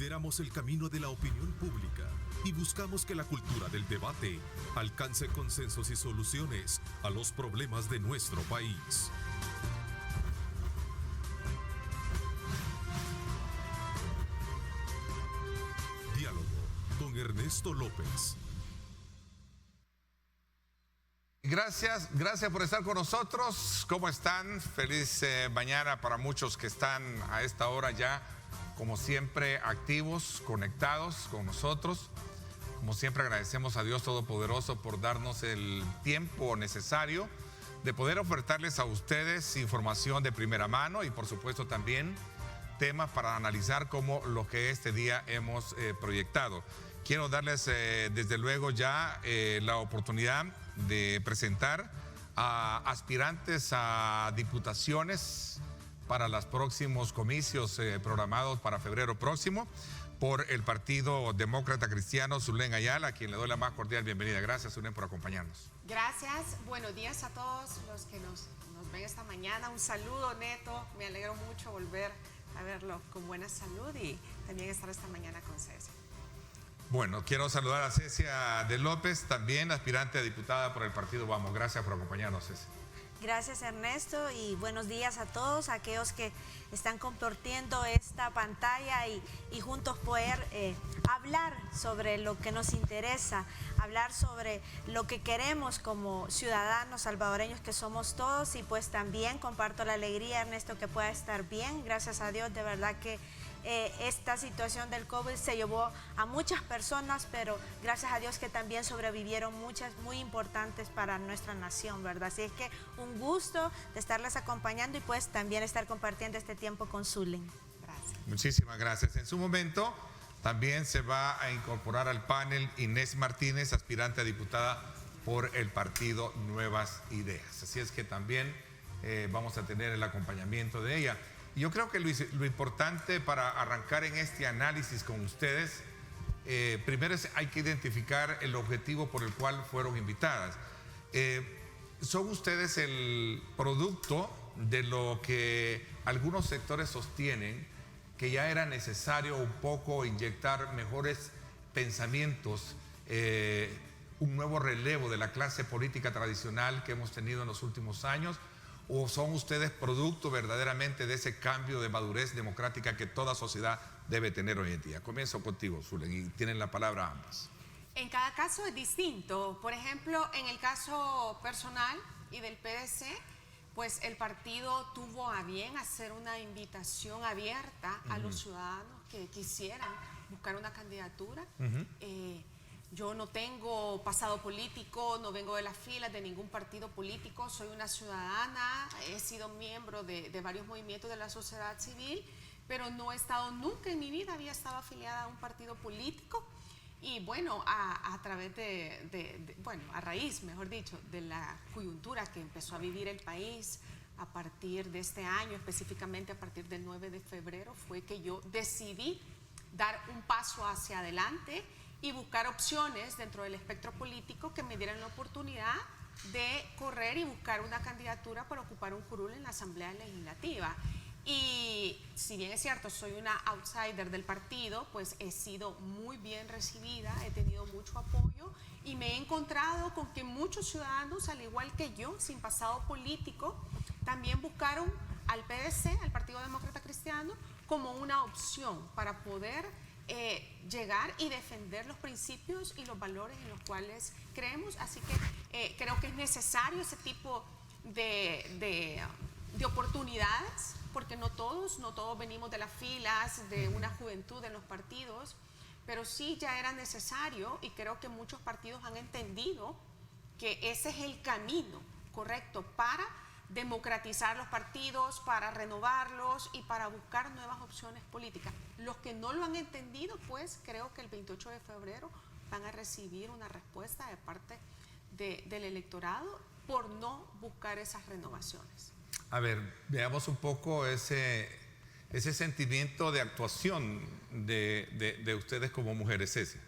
Lideramos el camino de la opinión pública y buscamos que la cultura del debate alcance consensos y soluciones a los problemas de nuestro país. Diálogo con Ernesto López. Gracias por estar con nosotros. ¿Cómo están? Feliz mañana para muchos que están a esta hora ya, como siempre, activos, conectados con nosotros. Como siempre, agradecemos a Dios Todopoderoso por darnos el tiempo necesario de poder ofertarles a ustedes información de primera mano y, por supuesto, también temas para analizar como lo que este día hemos proyectado. Quiero darles desde luego ya la oportunidad de presentar a aspirantes a diputaciones para los próximos comicios programados para febrero próximo por el Partido Demócrata Cristiano, Zulén Ayala, a quien le doy la más cordial bienvenida. Gracias, Zulén, por acompañarnos. Gracias, buenos días a todos los que nos ven esta mañana. Un saludo, Neto, me alegro mucho volver a verlo con buena salud y también estar esta mañana con Cecia. Bueno, quiero saludar a Cecia de López, también aspirante a diputada por el Partido Vamos. Gracias por acompañarnos, Cecia. Gracias, Ernesto, y buenos días a todos aquellos que están compartiendo esta pantalla y juntos poder hablar sobre lo que nos interesa, hablar sobre lo que queremos como ciudadanos salvadoreños que somos todos, y pues también comparto la alegría, Ernesto, que pueda estar bien. Gracias a Dios, de verdad que esta situación del COVID se llevó a muchas personas, pero gracias a Dios que también sobrevivieron muchas muy importantes para nuestra nación, ¿verdad? Así es que un gusto de estarles acompañando y pues también estar compartiendo este tiempo con Zulén. Gracias. Muchísimas gracias. En su momento también se va a incorporar al panel Inés Martínez, aspirante a diputada por el Partido Nuevas Ideas. Así es que también vamos a tener el acompañamiento de ella. Yo creo que lo importante para arrancar en este análisis con ustedes, primero hay que identificar el objetivo por el cual fueron invitadas. Son ustedes el producto de lo que algunos sectores sostienen, que ya era necesario un poco inyectar mejores pensamientos, un nuevo relevo de la clase política tradicional que hemos tenido en los últimos años. ¿O son ustedes producto verdaderamente de ese cambio de madurez democrática que toda sociedad debe tener hoy en día? Comienzo contigo, Zulén, y tienen la palabra ambas. En cada caso es distinto. Por ejemplo, en el caso personal y del PDC, pues el partido tuvo a bien hacer una invitación abierta a los ciudadanos que quisieran buscar una candidatura. Yo no tengo pasado político, no vengo de las filas de ningún partido político, soy una ciudadana, he sido miembro de varios movimientos de la sociedad civil, pero no he estado nunca en mi vida, había estado afiliada a un partido político. Y bueno, a través a raíz, mejor dicho, de la coyuntura que empezó a vivir el país a partir de este año, específicamente a partir del 9 de febrero, fue que yo decidí dar un paso hacia adelante y buscar opciones dentro del espectro político que me dieran la oportunidad de correr y buscar una candidatura para ocupar un curul en la Asamblea Legislativa. Y si bien es cierto, soy una outsider del partido, pues he sido muy bien recibida, he tenido mucho apoyo y me he encontrado con que muchos ciudadanos, al igual que yo, sin pasado político, también buscaron al PDC, al Partido Demócrata Cristiano, como una opción para poder llegar y defender los principios y los valores en los cuales creemos. Así que creo que es necesario ese tipo de oportunidades, porque no todos venimos de las filas de una juventud en los partidos, pero sí ya era necesario, y creo que muchos partidos han entendido que ese es el camino correcto para democratizar los partidos, para renovarlos y para buscar nuevas opciones políticas. Los que no lo han entendido, pues creo que el 28 de febrero van a recibir una respuesta de parte del electorado por no buscar esas renovaciones. A ver, veamos un poco ese sentimiento de actuación de ustedes como mujeres, Cecia,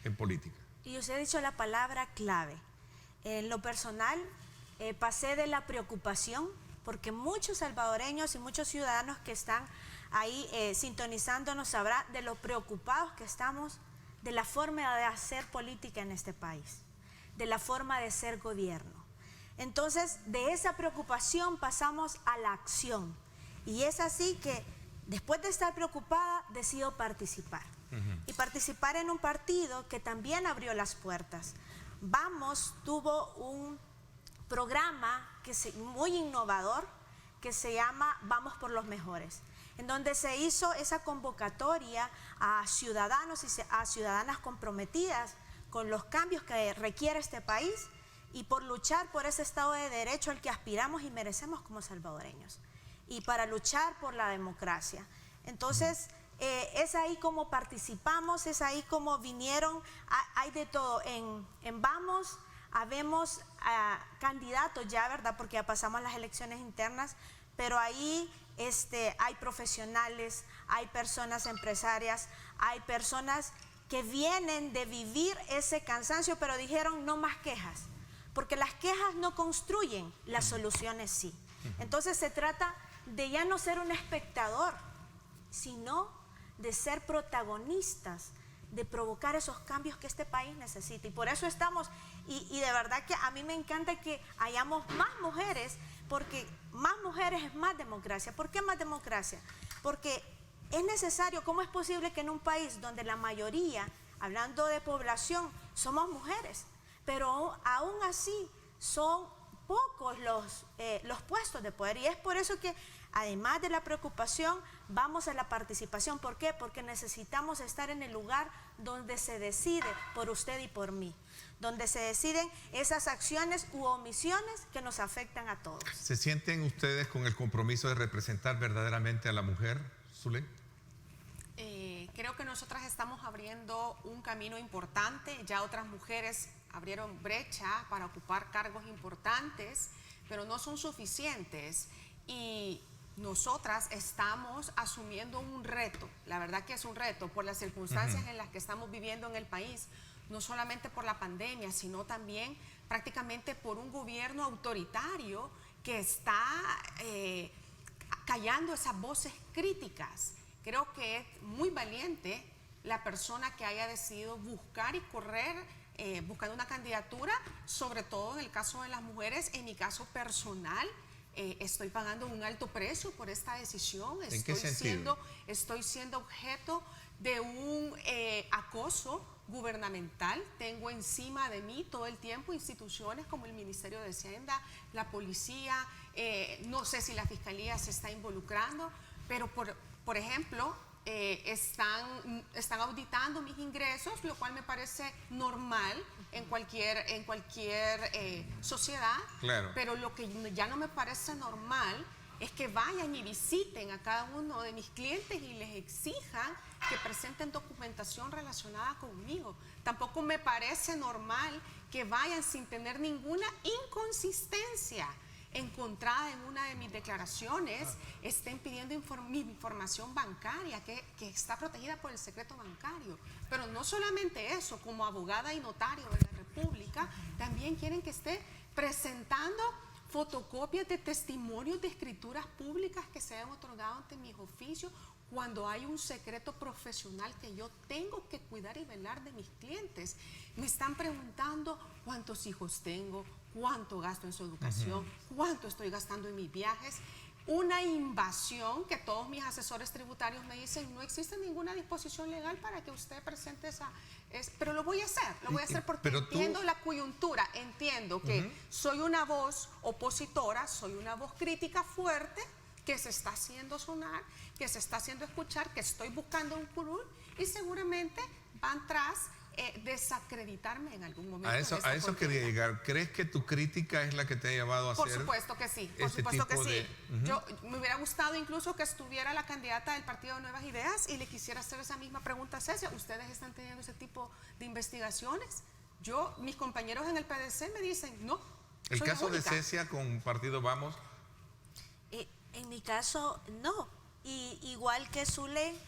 en política. Y usted ha dicho la palabra clave. En lo personal, pasé de la preocupación, porque muchos salvadoreños y muchos ciudadanos que están ahí sintonizándonos sabrá de lo preocupados que estamos de la forma de hacer política en este país, de la forma de ser gobierno. Entonces, de esa preocupación pasamos a la acción. Y es así que, después de estar preocupada, decido participar. Y participar en un partido que también abrió las puertas. Vamos tuvo un programa muy innovador que se llama Vamos por los Mejores, en donde se hizo esa convocatoria a ciudadanos y a ciudadanas comprometidas con los cambios que requiere este país y por luchar por ese Estado de Derecho al que aspiramos y merecemos como salvadoreños, y para luchar por la democracia. Entonces, es ahí como participamos, es ahí como vinieron, hay de todo. En Vamos, habemos candidatos ya, ¿verdad? Porque ya pasamos las elecciones internas, pero ahí hay profesionales, hay personas empresarias, hay personas que vienen de vivir ese cansancio, pero dijeron no más quejas, porque las quejas no construyen, las soluciones sí. Entonces se trata de ya no ser un espectador, sino de ser protagonistas, de provocar esos cambios que este país necesita. Y por eso estamos, y de verdad que a mí me encanta que hayamos más mujeres, porque más mujeres es más democracia. ¿Por qué más democracia? Porque es necesario. ¿Cómo es posible que en un país donde la mayoría, hablando de población, somos mujeres, pero aún así son pocos los puestos de poder? Y es por eso que, además de la preocupación, vamos a la participación. ¿Por qué? Porque necesitamos estar en el lugar donde se decide por usted y por mí, donde se deciden esas acciones u omisiones que nos afectan a todos. ¿Se sienten ustedes con el compromiso de representar verdaderamente a la mujer, Zuley? Creo que nosotras estamos abriendo un camino importante. Ya otras mujeres abrieron brecha para ocupar cargos importantes, pero no son suficientes. Y nosotras estamos asumiendo un reto. La verdad que es un reto por las circunstancias en las que estamos viviendo en el país, no solamente por la pandemia, sino también prácticamente por un gobierno autoritario que está callando esas voces críticas. Creo que es muy valiente la persona que haya decidido buscar y correr buscando una candidatura, sobre todo en el caso de las mujeres. En mi caso personal, estoy pagando un alto precio por esta decisión. ¿En qué sentido? Estoy siendo objeto de un acoso gubernamental. Tengo encima de mí todo el tiempo instituciones como el Ministerio de Hacienda, la policía, no sé si la Fiscalía se está involucrando, pero por ejemplo, están auditando mis ingresos, lo cual me parece normal en cualquier sociedad. Claro. Pero lo que ya no me parece normal es que vayan y visiten a cada uno de mis clientes y les exijan que presenten documentación relacionada conmigo. Tampoco me parece normal que vayan sin tener ninguna inconsistencia encontrada en una de mis declaraciones, estén pidiendo mi información bancaria que está protegida por el secreto bancario. Pero no solamente eso, como abogada y notario de la República, también quieren que esté presentando fotocopias de testimonios de escrituras públicas que se han otorgado ante mis oficios, cuando hay un secreto profesional que yo tengo que cuidar y velar de mis clientes. Me están preguntando cuántos hijos tengo, cuánto gasto en su educación, cuánto estoy gastando en mis viajes. Una invasión que todos mis asesores tributarios me dicen, no existe ninguna disposición legal para que usted presente esa... pero lo voy a hacer porque entiendo la coyuntura, entiendo que soy una voz opositora, soy una voz crítica fuerte, que se está haciendo sonar, que se está haciendo escuchar, que estoy buscando un curul, y seguramente van tras desacreditarme en algún momento. A eso quería llegar. ¿Crees que tu crítica es la que te ha llevado a hacer? Por supuesto que sí, por supuesto que sí. Yo me hubiera gustado incluso que estuviera la candidata del Partido de Nuevas Ideas y le quisiera hacer esa misma pregunta a Cecia. ¿Ustedes están teniendo ese tipo de investigaciones? Mis compañeros en el PDC me dicen, no. ¿El caso de Cecia con Partido Vamos? En mi caso, no. Y igual que Zuley,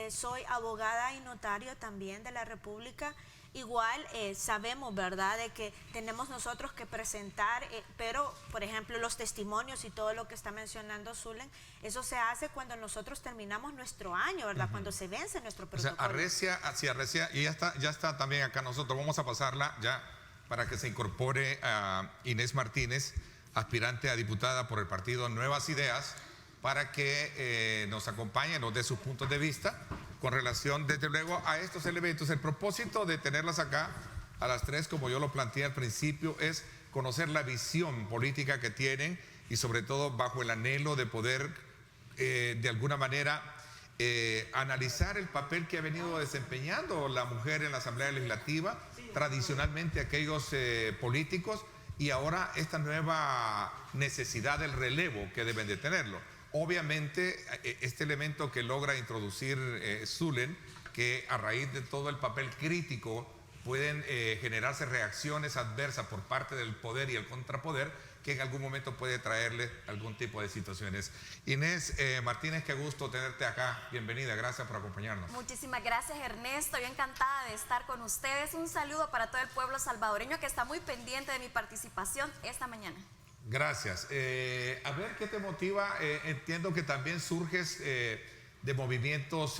soy abogada y notario también de la República. Igual sabemos, ¿verdad?, de que tenemos nosotros que presentar, pero, por ejemplo, los testimonios y todo lo que está mencionando Zulen, eso se hace cuando nosotros terminamos nuestro año, ¿verdad?, cuando se vence nuestro protocolo. O sea, Arrecia, y ya está también acá nosotros, vamos a pasarla ya para que se incorpore a Inés Martínez, aspirante a diputada por el partido Nuevas Ideas, para que nos acompañe, nos dé sus puntos de vista con relación, desde luego, a estos elementos. El propósito de tenerlas acá a las 3, como yo lo planteé al principio, es conocer la visión política que tienen y sobre todo bajo el anhelo de poder, de alguna manera, analizar el papel que ha venido desempeñando la mujer en la Asamblea Legislativa, tradicionalmente aquellos políticos, y ahora esta nueva necesidad del relevo que deben de tenerlo. Obviamente, este elemento que logra introducir Zulen, que a raíz de todo el papel crítico pueden generarse reacciones adversas por parte del poder y el contrapoder, que en algún momento puede traerle algún tipo de situaciones. Inés Martínez, qué gusto tenerte acá. Bienvenida, gracias por acompañarnos. Muchísimas gracias, Ernesto. Yo encantada de estar con ustedes. Un saludo para todo el pueblo salvadoreño que está muy pendiente de mi participación esta mañana. Gracias. A ver, ¿qué te motiva? Entiendo que también surges de movimientos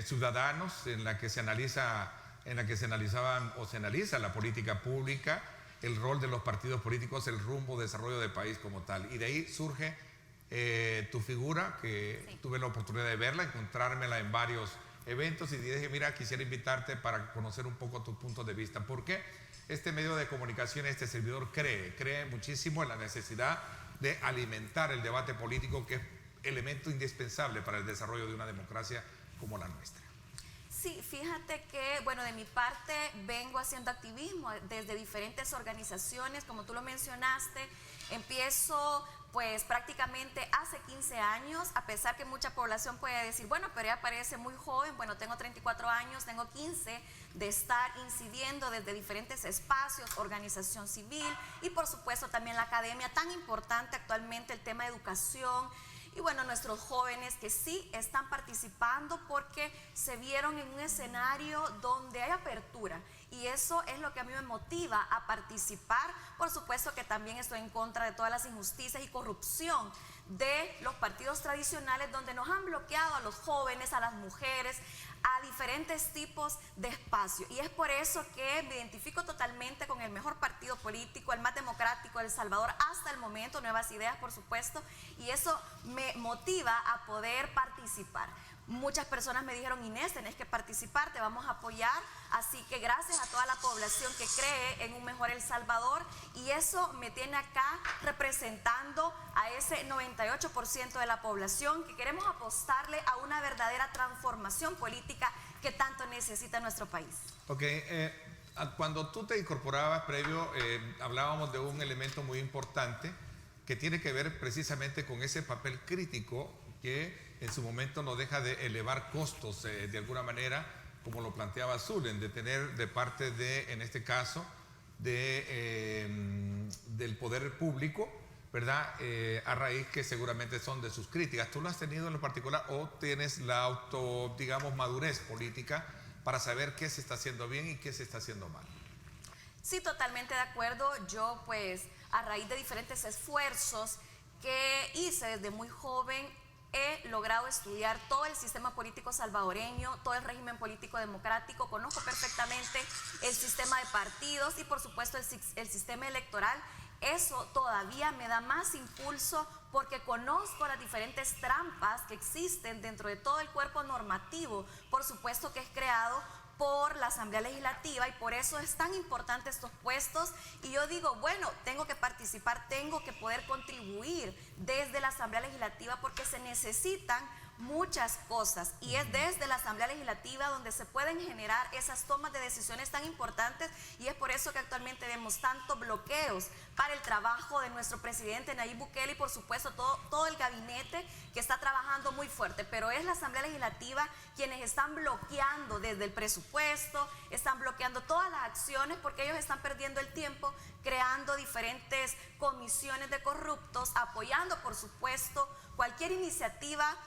ciudadanos en la que se analizaban o se analiza la política pública, el rol de los partidos políticos, el rumbo, desarrollo del país como tal. Y de ahí surge tu figura, que sí, tuve la oportunidad de verla, encontrármela en varios eventos y dije, mira, quisiera invitarte para conocer un poco tus puntos de vista. ¿Por qué? Este medio de comunicación, este servidor cree muchísimo en la necesidad de alimentar el debate político, que es elemento indispensable para el desarrollo de una democracia como la nuestra. Sí, fíjate que, bueno, de mi parte vengo haciendo activismo desde diferentes organizaciones, como tú lo mencionaste. Empiezo pues prácticamente hace 15 años, a pesar que mucha población puede decir, bueno, pero ella parece muy joven. Bueno, tengo 34 años, tengo 15 de estar incidiendo desde diferentes espacios, organización civil y por supuesto también la academia, tan importante actualmente el tema de educación. Y bueno, nuestros jóvenes que sí están participando porque se vieron en un escenario donde hay apertura. Y eso es lo que a mí me motiva a participar. Por supuesto que también estoy en contra de todas las injusticias y corrupción de los partidos tradicionales, donde nos han bloqueado a los jóvenes, a las mujeres, a diferentes tipos de espacios. Y es por eso que me identifico totalmente con el mejor partido político, el más democrático de El Salvador hasta el momento, Nuevas Ideas, por supuesto, y eso me motiva a poder participar. Muchas personas me dijeron, Inés, tenés que participar, te vamos a apoyar, así que gracias a toda la población que cree en un mejor El Salvador, y eso me tiene acá representando a ese 98% de la población que queremos apostarle a una verdadera transformación política que tanto necesita nuestro país. Ok, cuando tú te incorporabas previo, hablábamos de un elemento muy importante que tiene que ver precisamente con ese papel crítico que en su momento no deja de elevar costos de alguna manera, como lo planteaba Zulen, de tener de parte de, en este caso, del poder público, ¿verdad? A raíz que seguramente son de sus críticas. ¿Tú lo has tenido en lo particular o tienes la madurez política para saber qué se está haciendo bien y qué se está haciendo mal? Sí, totalmente de acuerdo. Yo, pues, a raíz de diferentes esfuerzos que hice desde muy joven, he logrado estudiar todo el sistema político salvadoreño, todo el régimen político democrático, conozco perfectamente el sistema de partidos y por supuesto el sistema electoral. Eso todavía me da más impulso porque conozco las diferentes trampas que existen dentro de todo el cuerpo normativo, por supuesto que es creado por la Asamblea Legislativa, y por eso es tan importante estos puestos. Y yo digo, bueno, tengo que participar, tengo que poder contribuir desde la Asamblea Legislativa porque se necesitan muchas cosas y es desde la Asamblea Legislativa donde se pueden generar esas tomas de decisiones tan importantes, y es por eso que actualmente vemos tantos bloqueos para el trabajo de nuestro presidente Nayib Bukele y por supuesto todo el gabinete que está trabajando muy fuerte, pero es la Asamblea Legislativa quienes están bloqueando desde el presupuesto, están bloqueando todas las acciones porque ellos están perdiendo el tiempo creando diferentes comisiones de corruptos, apoyando por supuesto cualquier iniciativa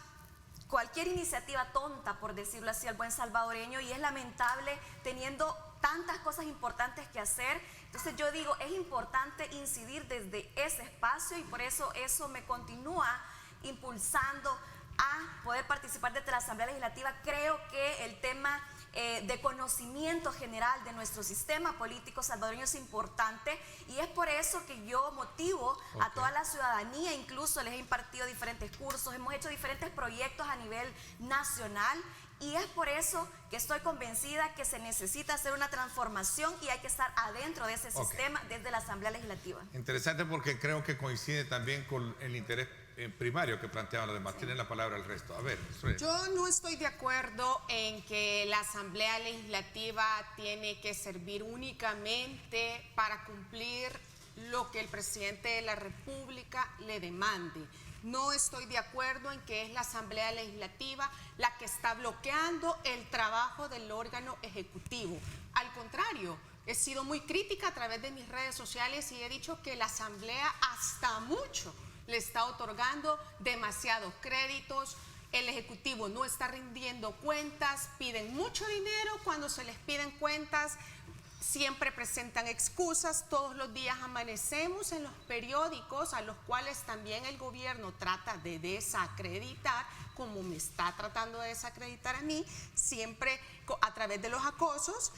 tonta, por decirlo así, al buen salvadoreño, y es lamentable teniendo tantas cosas importantes que hacer. Entonces yo digo, es importante incidir desde ese espacio y por eso me continúa impulsando a poder participar desde la Asamblea Legislativa. Creo que el tema de conocimiento general de nuestro sistema político salvadoreño es importante y es por eso que yo motivo a toda la ciudadanía, incluso les he impartido diferentes cursos, hemos hecho diferentes proyectos a nivel nacional y es por eso que estoy convencida que se necesita hacer una transformación y hay que estar adentro de ese sistema desde la Asamblea Legislativa. Interesante porque creo que coincide también con el interés primario que planteaban los demás. Tienen la palabra el resto. A ver, yo no estoy de acuerdo en que la Asamblea Legislativa tiene que servir únicamente para cumplir lo que el presidente de la República le demande. No estoy de acuerdo en que es la Asamblea Legislativa la que está bloqueando el trabajo del órgano ejecutivo. Al contrario, he sido muy crítica a través de mis redes sociales y he dicho que la Asamblea hasta mucho le está otorgando demasiados créditos, el Ejecutivo no está rindiendo cuentas, piden mucho dinero, cuando se les piden cuentas siempre presentan excusas, todos los días amanecemos en los periódicos a los cuales también el gobierno trata de desacreditar, como me está tratando de desacreditar a mí, siempre a través de los acosos,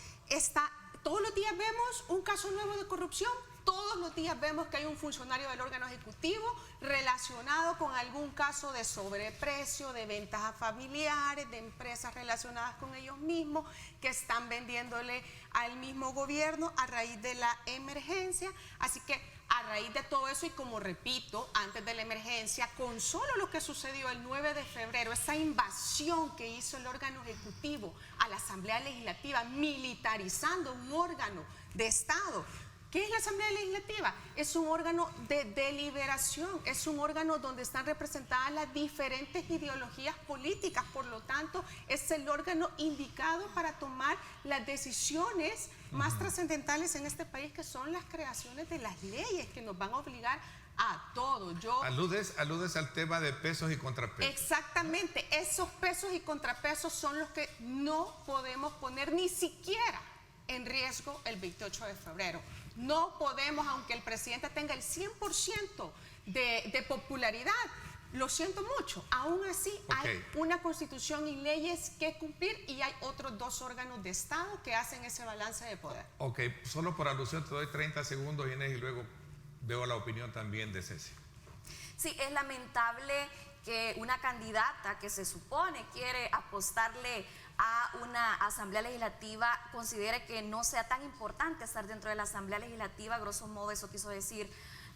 todos los días vemos un caso nuevo de corrupción. Todos los días vemos que hay un funcionario del órgano ejecutivo relacionado con algún caso de sobreprecio, de ventas a familiares, de empresas relacionadas con ellos mismos que están vendiéndole al mismo gobierno a raíz de la emergencia. Así que a raíz de todo eso y como repito, antes de la emergencia, con solo lo que sucedió el 9 de febrero, esa invasión que hizo el órgano ejecutivo a la Asamblea Legislativa, militarizando un órgano de Estado. ¿Qué es la Asamblea Legislativa? Es un órgano de deliberación, es un órgano donde están representadas las diferentes ideologías políticas, por lo tanto, es el órgano indicado para tomar las decisiones más trascendentales en este país, que son las creaciones de las leyes que nos van a obligar a todo. Aludes al tema de pesos y contrapesos. Exactamente, esos pesos y contrapesos son los que no podemos poner ni siquiera en riesgo el 28 de febrero. No podemos, aunque el presidente tenga el 100% de popularidad, lo siento mucho, aún así hay una constitución y leyes que cumplir y hay otros dos órganos de Estado que hacen ese balance de poder. Ok, solo por alusión te doy 30 segundos, Inés, y luego veo la opinión también de Ceci. Sí, es lamentable que una candidata que se supone quiere apostarle a una asamblea legislativa considere que no sea tan importante estar dentro de la asamblea legislativa. Grosso modo eso quiso decir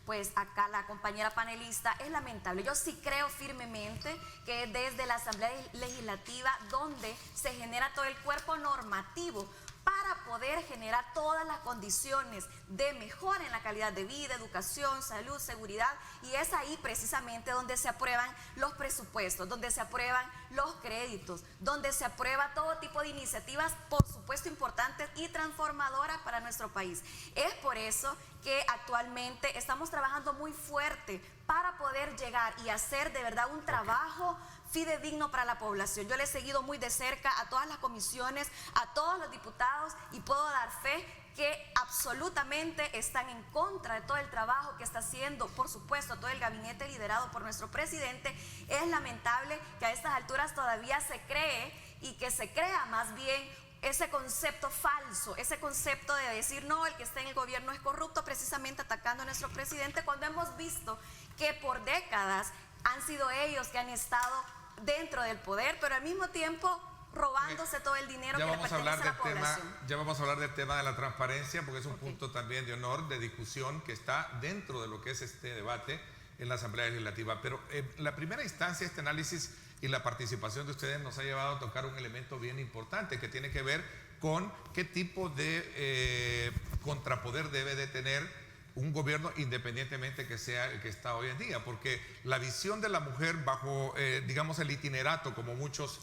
pues acá la compañera panelista. Es lamentable. Yo sí creo firmemente que desde la asamblea legislativa donde se genera todo el cuerpo normativo para poder generar todas las condiciones de mejora en la calidad de vida, educación, salud, seguridad, y es ahí precisamente donde se aprueban los presupuestos, donde se aprueban los créditos, donde se aprueba todo tipo de iniciativas, por supuesto importantes y transformadoras para nuestro país. Es por eso que actualmente estamos trabajando muy fuerte para poder llegar y hacer de verdad un trabajo fidedigno para la población. Yo le he seguido muy de cerca a todas las comisiones, a todos los diputados, y puedo dar fe que absolutamente están en contra de todo el trabajo que está haciendo, por supuesto, todo el gabinete liderado por nuestro presidente. Es lamentable que a estas alturas todavía se cree y que se crea más bien ese concepto falso, ese concepto de decir no, el que está en el gobierno es corrupto, precisamente atacando a nuestro presidente, cuando hemos visto que por décadas han sido ellos que han estado dentro del poder, pero al mismo tiempo robándose todo el dinero que le pertenece a la población. Ya vamos a hablar del tema de la transparencia, porque es un punto también de honor, de discusión, que está dentro de lo que es este debate en la Asamblea Legislativa. Pero la primera instancia, este análisis y la participación de ustedes nos ha llevado a tocar un elemento bien importante que tiene que ver con qué tipo de contrapoder debe de tener un gobierno, independientemente que sea el que está hoy en día, porque la visión de la mujer bajo, digamos, el itinerato, como muchos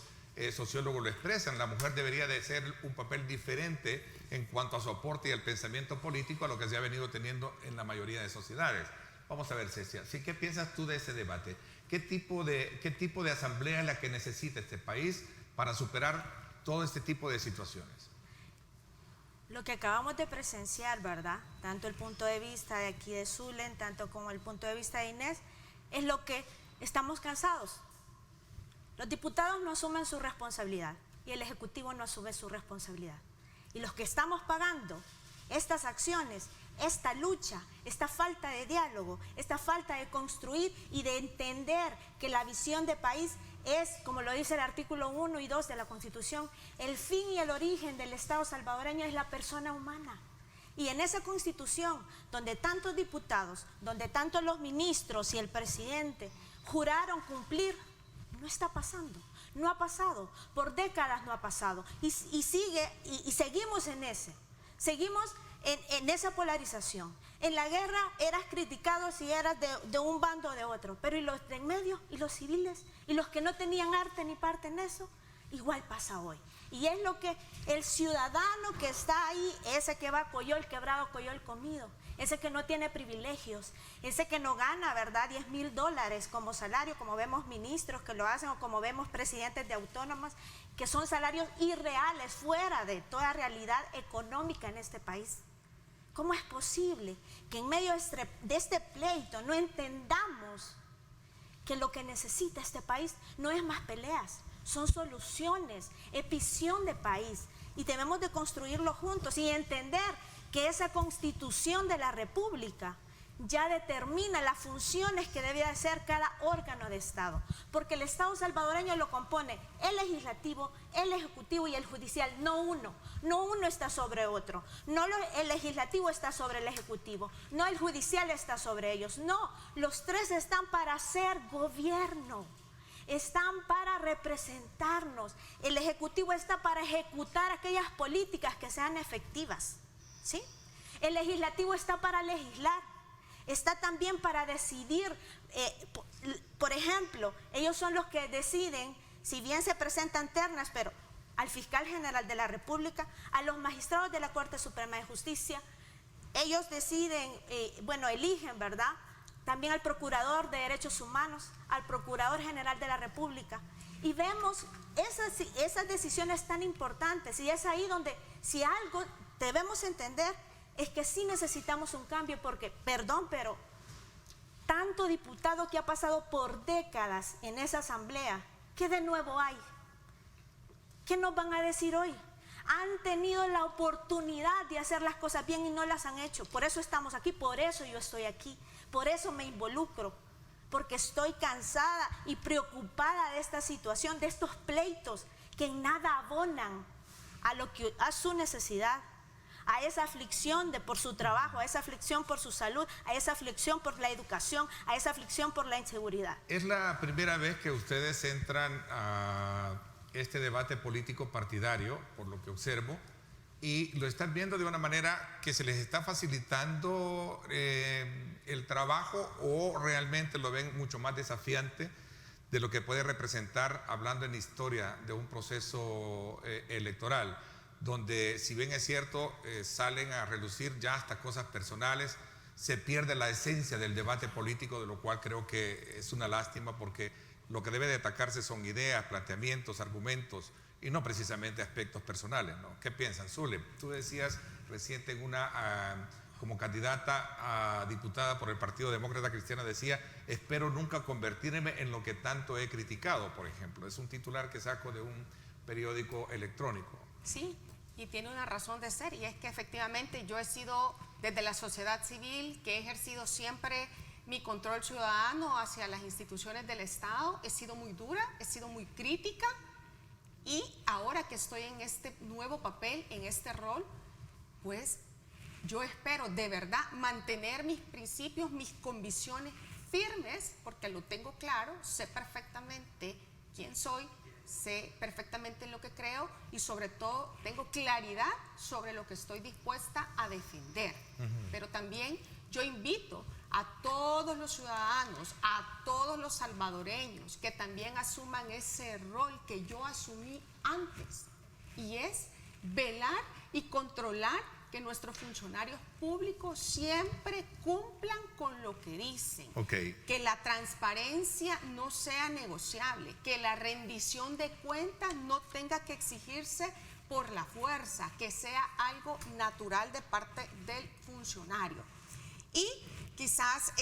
sociólogos lo expresan, la mujer debería de ser un papel diferente en cuanto a su aporte y el pensamiento político a lo que se ha venido teniendo en la mayoría de sociedades. Vamos a ver, Cecia, ¿sí? ¿Qué piensas tú de ese debate? ¿Qué tipo de asamblea es la que necesita este país para superar todo este tipo de situaciones? Lo que acabamos de presenciar, ¿verdad? Tanto el punto de vista de aquí de Zulen, tanto como el punto de vista de Inés, es lo que estamos cansados. Los diputados no asumen su responsabilidad y el Ejecutivo no asume su responsabilidad. Y los que estamos pagando estas acciones, esta lucha, esta falta de diálogo, esta falta de construir y de entender que la visión de país es, como lo dice el artículo 1 y 2 de la Constitución, el fin y el origen del Estado salvadoreño es la persona humana. Y en esa Constitución, donde tantos diputados, donde tantos los ministros y el presidente juraron cumplir, no está pasando, no ha pasado, por décadas no ha pasado. Y seguimos en ese, seguimos en esa polarización. En la guerra eras criticado si eras de un bando o de otro, pero ¿y los de en medio? ¿Y los civiles? ¿Y los que no tenían arte ni parte en eso? Igual pasa hoy. Y es lo que el ciudadano que está ahí, ese que va coyol quebrado, coyol comido, ese que no tiene privilegios, ese que no gana, ¿verdad?, $10,000 como salario, como vemos ministros que lo hacen o como vemos presidentes de autónomas, que son salarios irreales, fuera de toda realidad económica en este país. ¿Cómo es posible que en medio de este pleito no entendamos que lo que necesita este país no es más peleas, son soluciones, es visión de país y debemos de construirlo juntos y entender que esa Constitución de la República ya determina las funciones que debe hacer cada órgano de Estado, porque el Estado salvadoreño lo compone el legislativo, el ejecutivo y el judicial, no uno está sobre otro, no el legislativo está sobre el ejecutivo, no el judicial está sobre ellos, no, los tres están para hacer gobierno, están para representarnos, el ejecutivo está para ejecutar aquellas políticas que sean efectivas, ¿sí? El legislativo está para legislar, está también para decidir, por ejemplo, ellos son los que deciden, si bien se presentan ternas, pero al fiscal general de la República, a los magistrados de la Corte Suprema de Justicia, ellos deciden, eligen, ¿verdad?, también al Procurador de Derechos Humanos, al Procurador General de la República, y vemos esas decisiones tan importantes, y es ahí donde, si algo debemos entender, es que sí necesitamos un cambio, porque, perdón, pero tanto diputado que ha pasado por décadas en esa asamblea, ¿qué de nuevo hay? ¿Qué nos van a decir hoy? Han tenido la oportunidad de hacer las cosas bien y no las han hecho. Por eso estamos aquí, por eso yo estoy aquí, por eso me involucro, porque estoy cansada y preocupada de esta situación, de estos pleitos que en nada abonan a su necesidad, a esa aflicción por su trabajo, a esa aflicción por su salud, a esa aflicción por la educación, a esa aflicción por la inseguridad. Es la primera vez que ustedes entran a este debate político partidario, por lo que observo, y lo están viendo de una manera que se les está facilitando el trabajo, o realmente lo ven mucho más desafiante de lo que puede representar, hablando en historia de un proceso electoral, donde, si bien es cierto, salen a relucir ya hasta cosas personales, se pierde la esencia del debate político, de lo cual creo que es una lástima, porque lo que debe de atacarse son ideas, planteamientos, argumentos, y no precisamente aspectos personales, ¿no? ¿Qué piensan? Zule, tú decías reciente como candidata a diputada por el Partido Demócrata Cristiano, decía, espero nunca convertirme en lo que tanto he criticado, por ejemplo. Es un titular que saco de un periódico electrónico. Sí, y tiene una razón de ser, y es que efectivamente yo he sido, desde la sociedad civil, que he ejercido siempre mi control ciudadano hacia las instituciones del Estado, he sido muy dura, he sido muy crítica, y ahora que estoy en este nuevo papel, en este rol, pues yo espero de verdad mantener mis principios, mis convicciones firmes, porque lo tengo claro, sé perfectamente quién soy, sé perfectamente lo que creo y sobre todo tengo claridad sobre lo que estoy dispuesta a defender. Pero también yo invito a todos los ciudadanos, a todos los salvadoreños que también asuman ese rol que yo asumí antes, y es velar y controlar que nuestros funcionarios públicos siempre cumplan con lo que dicen, que la transparencia no sea negociable, que la rendición de cuentas no tenga que exigirse por la fuerza, que sea algo natural de parte del funcionario. Y quizás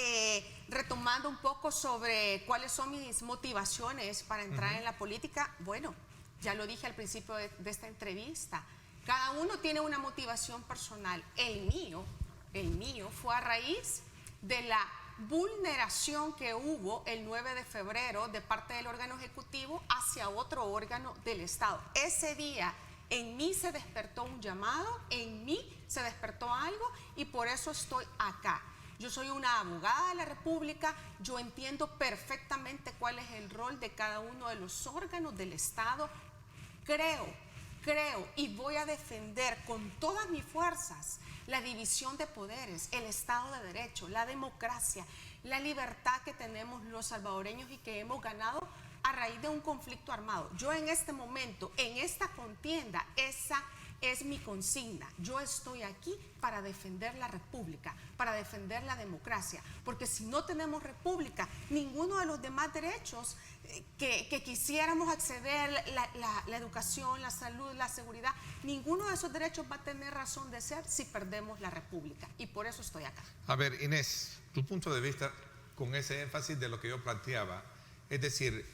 retomando un poco sobre cuáles son mis motivaciones para entrar en la política, bueno, ya lo dije al principio de esta entrevista, cada uno tiene una motivación personal. El mío fue a raíz de la vulneración que hubo el 9 de febrero de parte del órgano ejecutivo hacia otro órgano del Estado. Ese día en mí se despertó un llamado, en mí se despertó algo y por eso estoy acá. Yo soy una abogada de la República, yo entiendo perfectamente cuál es el rol de cada uno de los órganos del Estado. Creo y voy a defender con todas mis fuerzas la división de poderes, el Estado de Derecho, la democracia, la libertad que tenemos los salvadoreños y que hemos ganado a raíz de un conflicto armado. Yo en este momento, en esta contienda, esa es mi consigna. Yo estoy aquí para defender la república, para defender la democracia, porque si no tenemos república, ninguno de los demás derechos que quisiéramos acceder, la educación, la salud, la seguridad, ninguno de esos derechos va a tener razón de ser si perdemos la república, y por eso estoy acá. A ver, Inés, tu punto de vista con ese énfasis de lo que yo planteaba, es decir,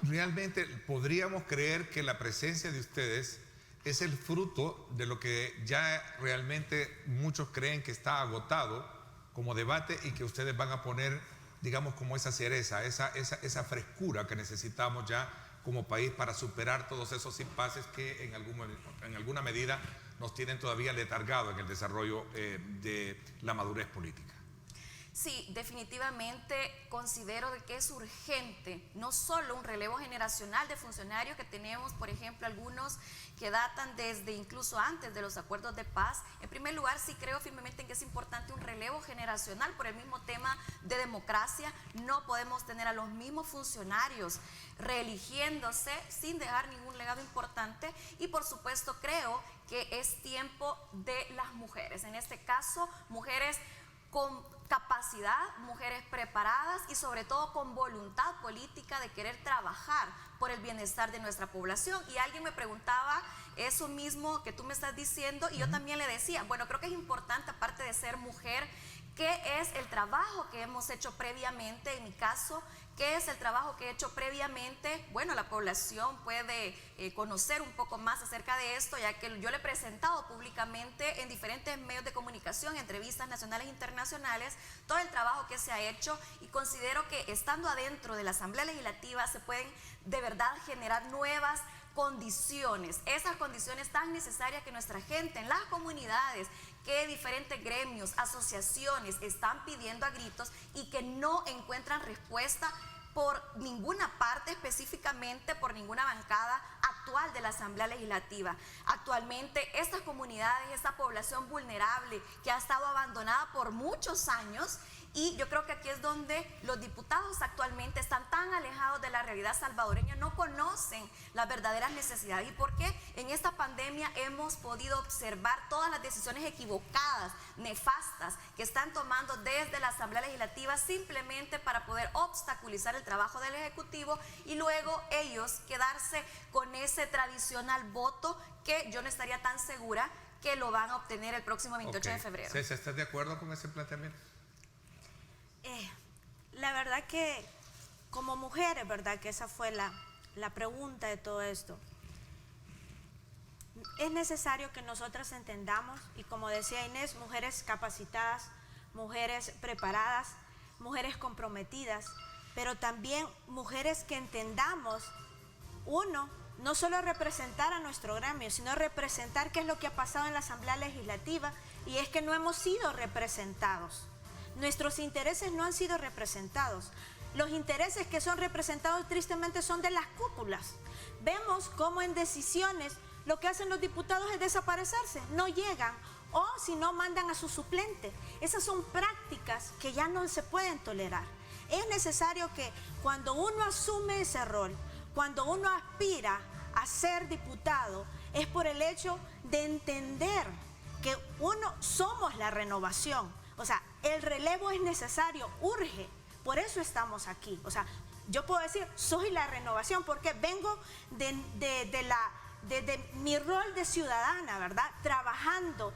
realmente podríamos creer que la presencia de ustedes es el fruto de lo que ya realmente muchos creen que está agotado como debate y que ustedes van a poner, digamos, como esa cereza, esa frescura que necesitamos ya como país para superar todos esos impases que en alguna medida nos tienen todavía letargados en el desarrollo de la madurez política. Sí, definitivamente considero de que es urgente no solo un relevo generacional de funcionarios que tenemos, por ejemplo, algunos que datan desde incluso antes de los acuerdos de paz. En primer lugar, sí creo firmemente en que es importante un relevo generacional por el mismo tema de democracia. No podemos tener a los mismos funcionarios reeligiéndose sin dejar ningún legado importante, y por supuesto creo que es tiempo de las mujeres, en este caso mujeres con capacidad, mujeres preparadas y sobre todo con voluntad política de querer trabajar por el bienestar de nuestra población. Y alguien me preguntaba eso mismo que tú me estás diciendo, y yo también le decía, bueno, creo que es importante, aparte de ser mujer, ¿qué es el trabajo que hemos hecho previamente? En mi caso, ¿qué es el trabajo que he hecho previamente? Bueno, la población puede conocer un poco más acerca de esto, ya que yo le he presentado públicamente en diferentes medios de comunicación, entrevistas nacionales e internacionales, todo el trabajo que se ha hecho, y considero que estando adentro de la Asamblea Legislativa se pueden de verdad generar nuevas condiciones, esas condiciones tan necesarias que nuestra gente en las comunidades, que diferentes gremios, asociaciones están pidiendo a gritos y que no encuentran respuesta por ninguna parte, específicamente por ninguna bancada actual de la Asamblea Legislativa. Actualmente estas comunidades, esta población vulnerable que ha estado abandonada por muchos años, y yo creo que aquí es donde los diputados actualmente están tan alejados de la realidad salvadoreña, no conocen las verdaderas necesidades. ¿Y por qué? En esta pandemia hemos podido observar todas las decisiones equivocadas, nefastas, que están tomando desde la Asamblea Legislativa simplemente para poder obstaculizar el trabajo del Ejecutivo y luego ellos quedarse con ese tradicional voto que yo no estaría tan segura que lo van a obtener el próximo 28 de febrero. César, ¿estás de acuerdo con ese planteamiento? La verdad que como mujeres, verdad que esa fue la pregunta de todo esto. Es necesario que nosotras entendamos, y como decía Inés, mujeres capacitadas, mujeres preparadas, mujeres comprometidas, pero también mujeres que entendamos, uno, no solo representar a nuestro gremio, sino representar qué es lo que ha pasado en la Asamblea Legislativa, y es que no hemos sido representados. Nuestros intereses no han sido representados. Los intereses que son representados tristemente son de las cúpulas. Vemos cómo en decisiones lo que hacen los diputados es desaparecerse, no llegan, o si no mandan a su suplente. Esas son prácticas que ya no se pueden tolerar. Es necesario que cuando uno asume ese rol, cuando uno aspira a ser diputado, es por el hecho de entender que uno somos la renovación. O sea, el relevo es necesario, urge, por eso estamos aquí. O sea, yo puedo decir, soy la renovación, porque vengo de desde mi rol de ciudadana, ¿verdad? Trabajando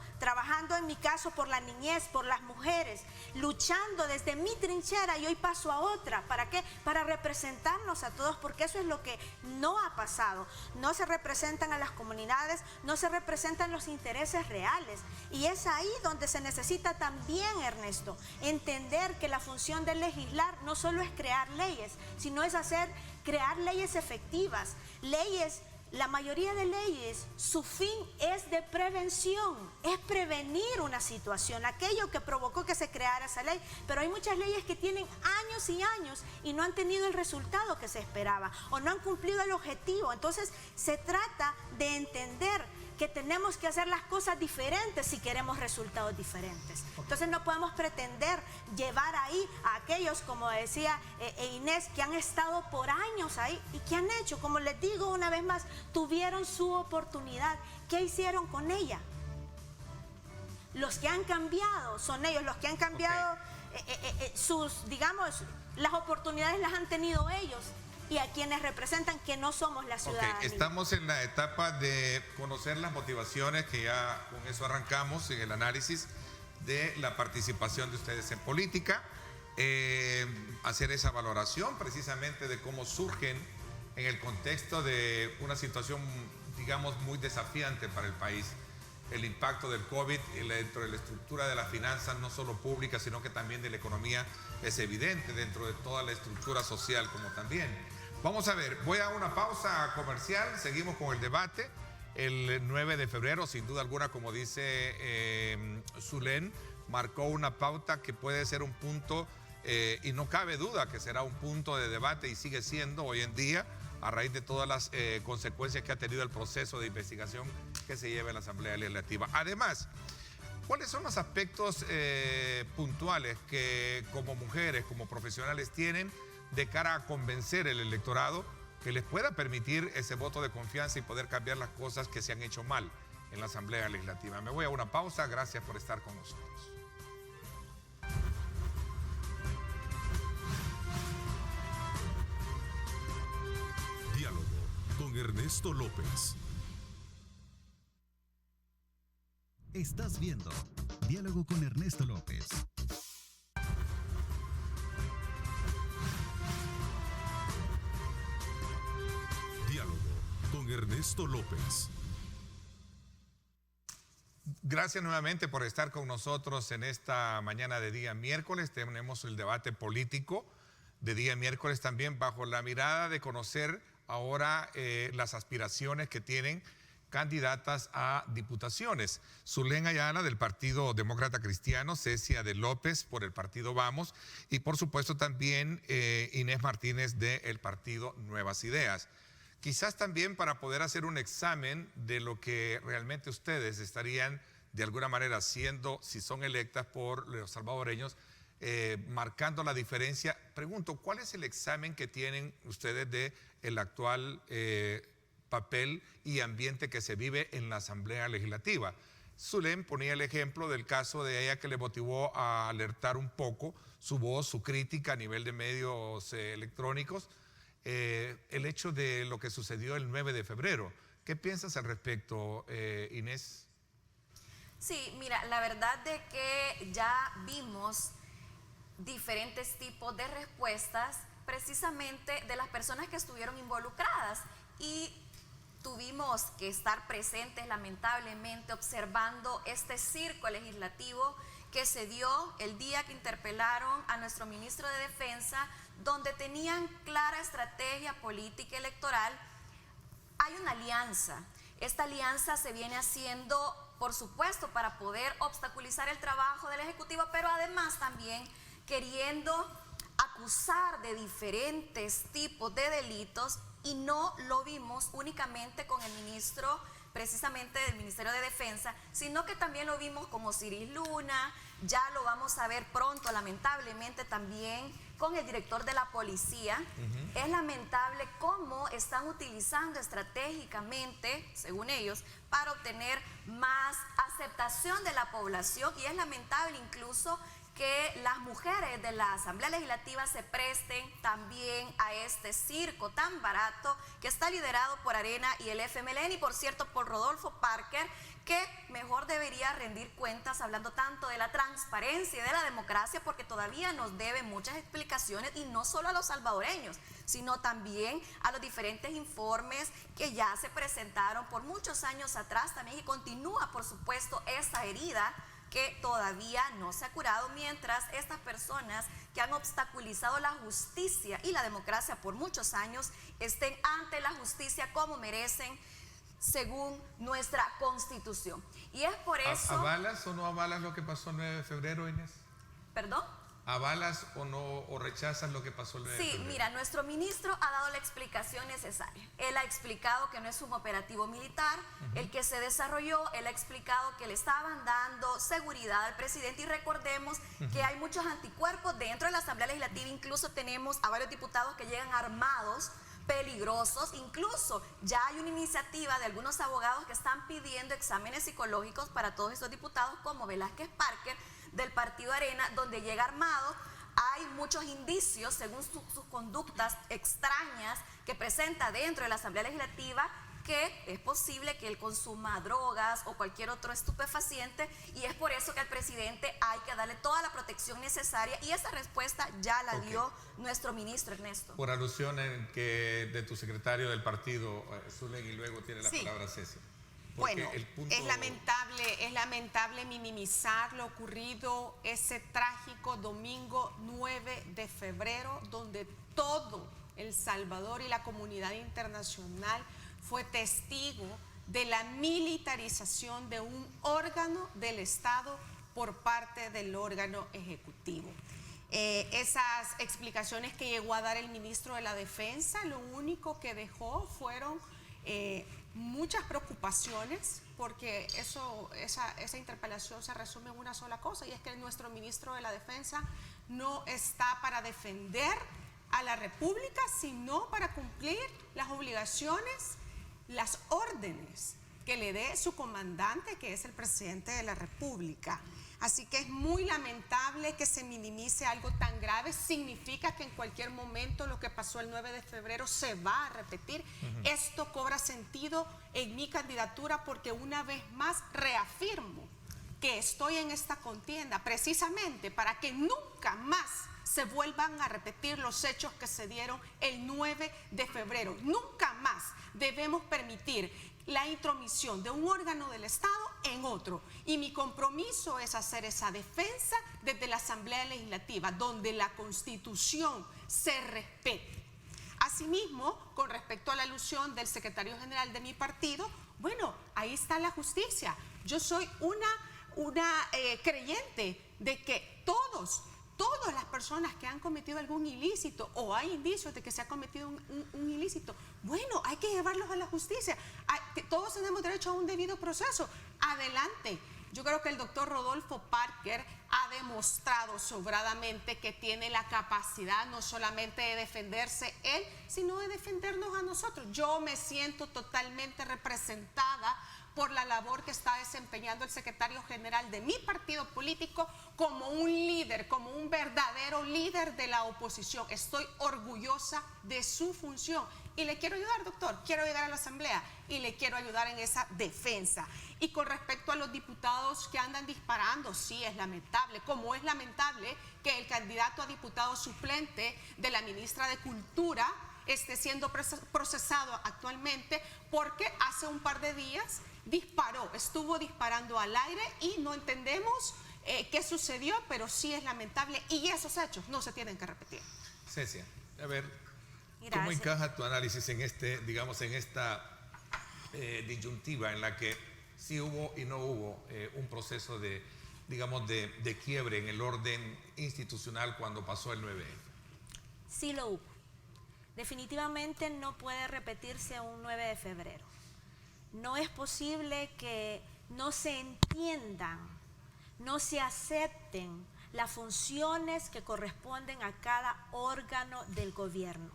en mi caso por la niñez, por las mujeres, luchando desde mi trinchera y hoy paso a otra. ¿Para qué? Para representarnos a todos, porque eso es lo que no ha pasado. No se representan a las comunidades, no se representan los intereses reales. Y es ahí donde se necesita también, Ernesto, entender que la función de legislar no solo es crear leyes, sino es crear leyes efectivas, leyes. La mayoría de leyes, su fin es de prevención, es prevenir una situación, aquello que provocó que se creara esa ley. Pero hay muchas leyes que tienen años y años y no han tenido el resultado que se esperaba o no han cumplido el objetivo. Entonces se trata de entender que tenemos que hacer las cosas diferentes si queremos resultados diferentes. Entonces no podemos pretender llevar ahí a aquellos, como decía Inés, que han estado por años ahí y que han hecho, como les digo una vez más, tuvieron su oportunidad. ¿Qué hicieron con ella? Los que han cambiado son ellos, los que han cambiado las oportunidades las han tenido ellos. Y a quienes representan que no somos la ciudadanía. Estamos en la etapa de conocer las motivaciones, que ya con eso arrancamos en el análisis de la participación de ustedes en política, hacer esa valoración precisamente de cómo surgen en el contexto de una situación, digamos, muy desafiante para el país. El impacto del COVID dentro de la estructura de las finanzas, no solo públicas, sino que también de la economía, es evidente dentro de toda la estructura social como también. Vamos a ver, voy a una pausa comercial, seguimos con el debate. El 9 de febrero, sin duda alguna, como dice Zulén, marcó una pauta que puede ser un punto, y no cabe duda que será un punto de debate y sigue siendo hoy en día, a raíz de todas las consecuencias que ha tenido el proceso de investigación que se lleva en la Asamblea Legislativa. Además, ¿cuáles son los aspectos puntuales que como mujeres, como profesionales tienen de cara a convencer el electorado que les pueda permitir ese voto de confianza y poder cambiar las cosas que se han hecho mal en la Asamblea Legislativa? Me voy a una pausa, gracias por estar con nosotros. Diálogo con Ernesto López. Estás viendo Diálogo con Ernesto López. Diálogo con Ernesto López. Gracias nuevamente por estar con nosotros en esta mañana de día miércoles. Tenemos el debate político de día miércoles también bajo la mirada de conocer ahora las aspiraciones que tienen candidatas a diputaciones. Zulén Ayala del Partido Demócrata Cristiano, Cecia de López por el Partido Vamos y por supuesto también Inés Martínez del Partido Nuevas Ideas. Quizás también para poder hacer un examen de lo que realmente ustedes estarían de alguna manera haciendo si son electas por los salvadoreños, marcando la diferencia. Pregunto, ¿cuál es el examen que tienen ustedes de el actual papel y ambiente que se vive en la Asamblea Legislativa? Zulén ponía el ejemplo del caso de ella que le motivó a alertar un poco su voz, su crítica a nivel de medios electrónicos, el hecho de lo que sucedió el 9 de febrero. ¿Qué piensas al respecto, Inés? Sí, mira, la verdad de que ya vimos diferentes tipos de respuestas precisamente de las personas que estuvieron involucradas y tuvimos que estar presentes lamentablemente observando este circo legislativo que se dio el día que interpelaron a nuestro ministro de Defensa, donde tenían clara estrategia política electoral. Hay una alianza. Esta alianza se viene haciendo, por supuesto, para poder obstaculizar el trabajo del Ejecutivo, pero además también queriendo acusar de diferentes tipos de delitos, y no lo vimos únicamente con el ministro precisamente del Ministerio de Defensa, sino que también lo vimos con Osiris Luna, ya lo vamos a ver pronto lamentablemente también con el director de la policía. Es lamentable cómo están utilizando estratégicamente, según ellos, para obtener más aceptación de la población, y es lamentable incluso que las mujeres de la Asamblea Legislativa se presten también a este circo tan barato que está liderado por Arena y el FMLN, y por cierto por Rodolfo Parker, que mejor debería rendir cuentas hablando tanto de la transparencia y de la democracia, porque todavía nos debe muchas explicaciones, y no solo a los salvadoreños, sino también a los diferentes informes que ya se presentaron por muchos años atrás también, y continúa por supuesto esa herida que todavía no se ha curado, mientras estas personas que han obstaculizado la justicia y la democracia por muchos años estén ante la justicia como merecen según nuestra Constitución. Y es por eso... ¿Avalas o no avalas lo que pasó el 9 de febrero, Inés? ¿Perdón? ¿Avalas o no, o rechazas lo que pasó el 9 de febrero? Sí, mira, nuestro ministro ha dado la explicación necesaria. Él ha explicado que no es un operativo militar el que se desarrolló, él ha explicado que le estaban dando seguridad al presidente, y recordemos que hay muchos anticuerpos dentro de la Asamblea Legislativa, incluso tenemos a varios diputados que llegan armados, peligrosos, incluso ya hay una iniciativa de algunos abogados que están pidiendo exámenes psicológicos para todos estos diputados, como Velázquez Parker del Partido Arena, donde llega armado. Hay muchos indicios, según sus conductas extrañas que presenta dentro de la Asamblea Legislativa, que es posible que él consuma drogas o cualquier otro estupefaciente, y es por eso que al presidente hay que darle toda la protección necesaria, y esa respuesta ya la dio nuestro ministro Ernesto. Por alusión en que de tu secretario del partido, Zulén, y luego tiene la palabra Cecia. Bueno, es lamentable minimizar lo ocurrido ese trágico domingo 9 de febrero, donde todo El Salvador y la comunidad internacional fue testigo de la militarización de un órgano del Estado por parte del órgano ejecutivo. Esas explicaciones que llegó a dar el ministro de la Defensa, lo único que dejó fueron muchas preocupaciones, porque esa interpelación se resume en una sola cosa, y es que nuestro ministro de la Defensa no está para defender a la República, sino para cumplir las obligaciones, las órdenes que le dé su comandante, que es el presidente de la República. Así que es muy lamentable que se minimice algo tan grave. Significa que en cualquier momento lo que pasó el 9 de febrero se va a repetir. Esto cobra sentido en mi candidatura, porque una vez más reafirmo que estoy en esta contienda precisamente para que nunca más se vuelvan a repetir los hechos que se dieron el 9 de febrero. Nunca más debemos permitir la intromisión de un órgano del Estado en otro. Y mi compromiso es hacer esa defensa desde la Asamblea Legislativa, donde la Constitución se respete. Asimismo, con respecto a la alusión del secretario general de mi partido, bueno, ahí está la justicia. Yo soy una creyente de que todas las personas que han cometido algún ilícito, o hay indicios de que se ha cometido un ilícito, bueno, hay que llevarlos a la justicia. Todos tenemos derecho a un debido proceso. Adelante. Yo creo que el doctor Rodolfo Parker ha demostrado sobradamente que tiene la capacidad no solamente de defenderse él, sino de defendernos a nosotros. Yo me siento totalmente representada por la labor que está desempeñando el secretario general de mi partido político como un líder, como un verdadero líder de la oposición. Estoy orgullosa de su función y le quiero ayudar, doctor. Quiero llegar a la Asamblea y le quiero ayudar en esa defensa. Y con respecto a los diputados que andan disparando, sí, es lamentable, como es lamentable que el candidato a diputado suplente de la ministra de Cultura esté siendo procesado actualmente porque hace un par de días estuvo disparando al aire y no entendemos qué sucedió, pero sí es lamentable y esos hechos no se tienen que repetir. Cecia, a ver, Gracias. ¿cómo encaja tu análisis en esta disyuntiva en la que sí hubo y no hubo un proceso de quiebre en el orden institucional cuando pasó el 9M? Sí lo hubo. Definitivamente no puede repetirse un 9 de febrero. No es posible que no se entiendan, no se acepten las funciones que corresponden a cada órgano del gobierno.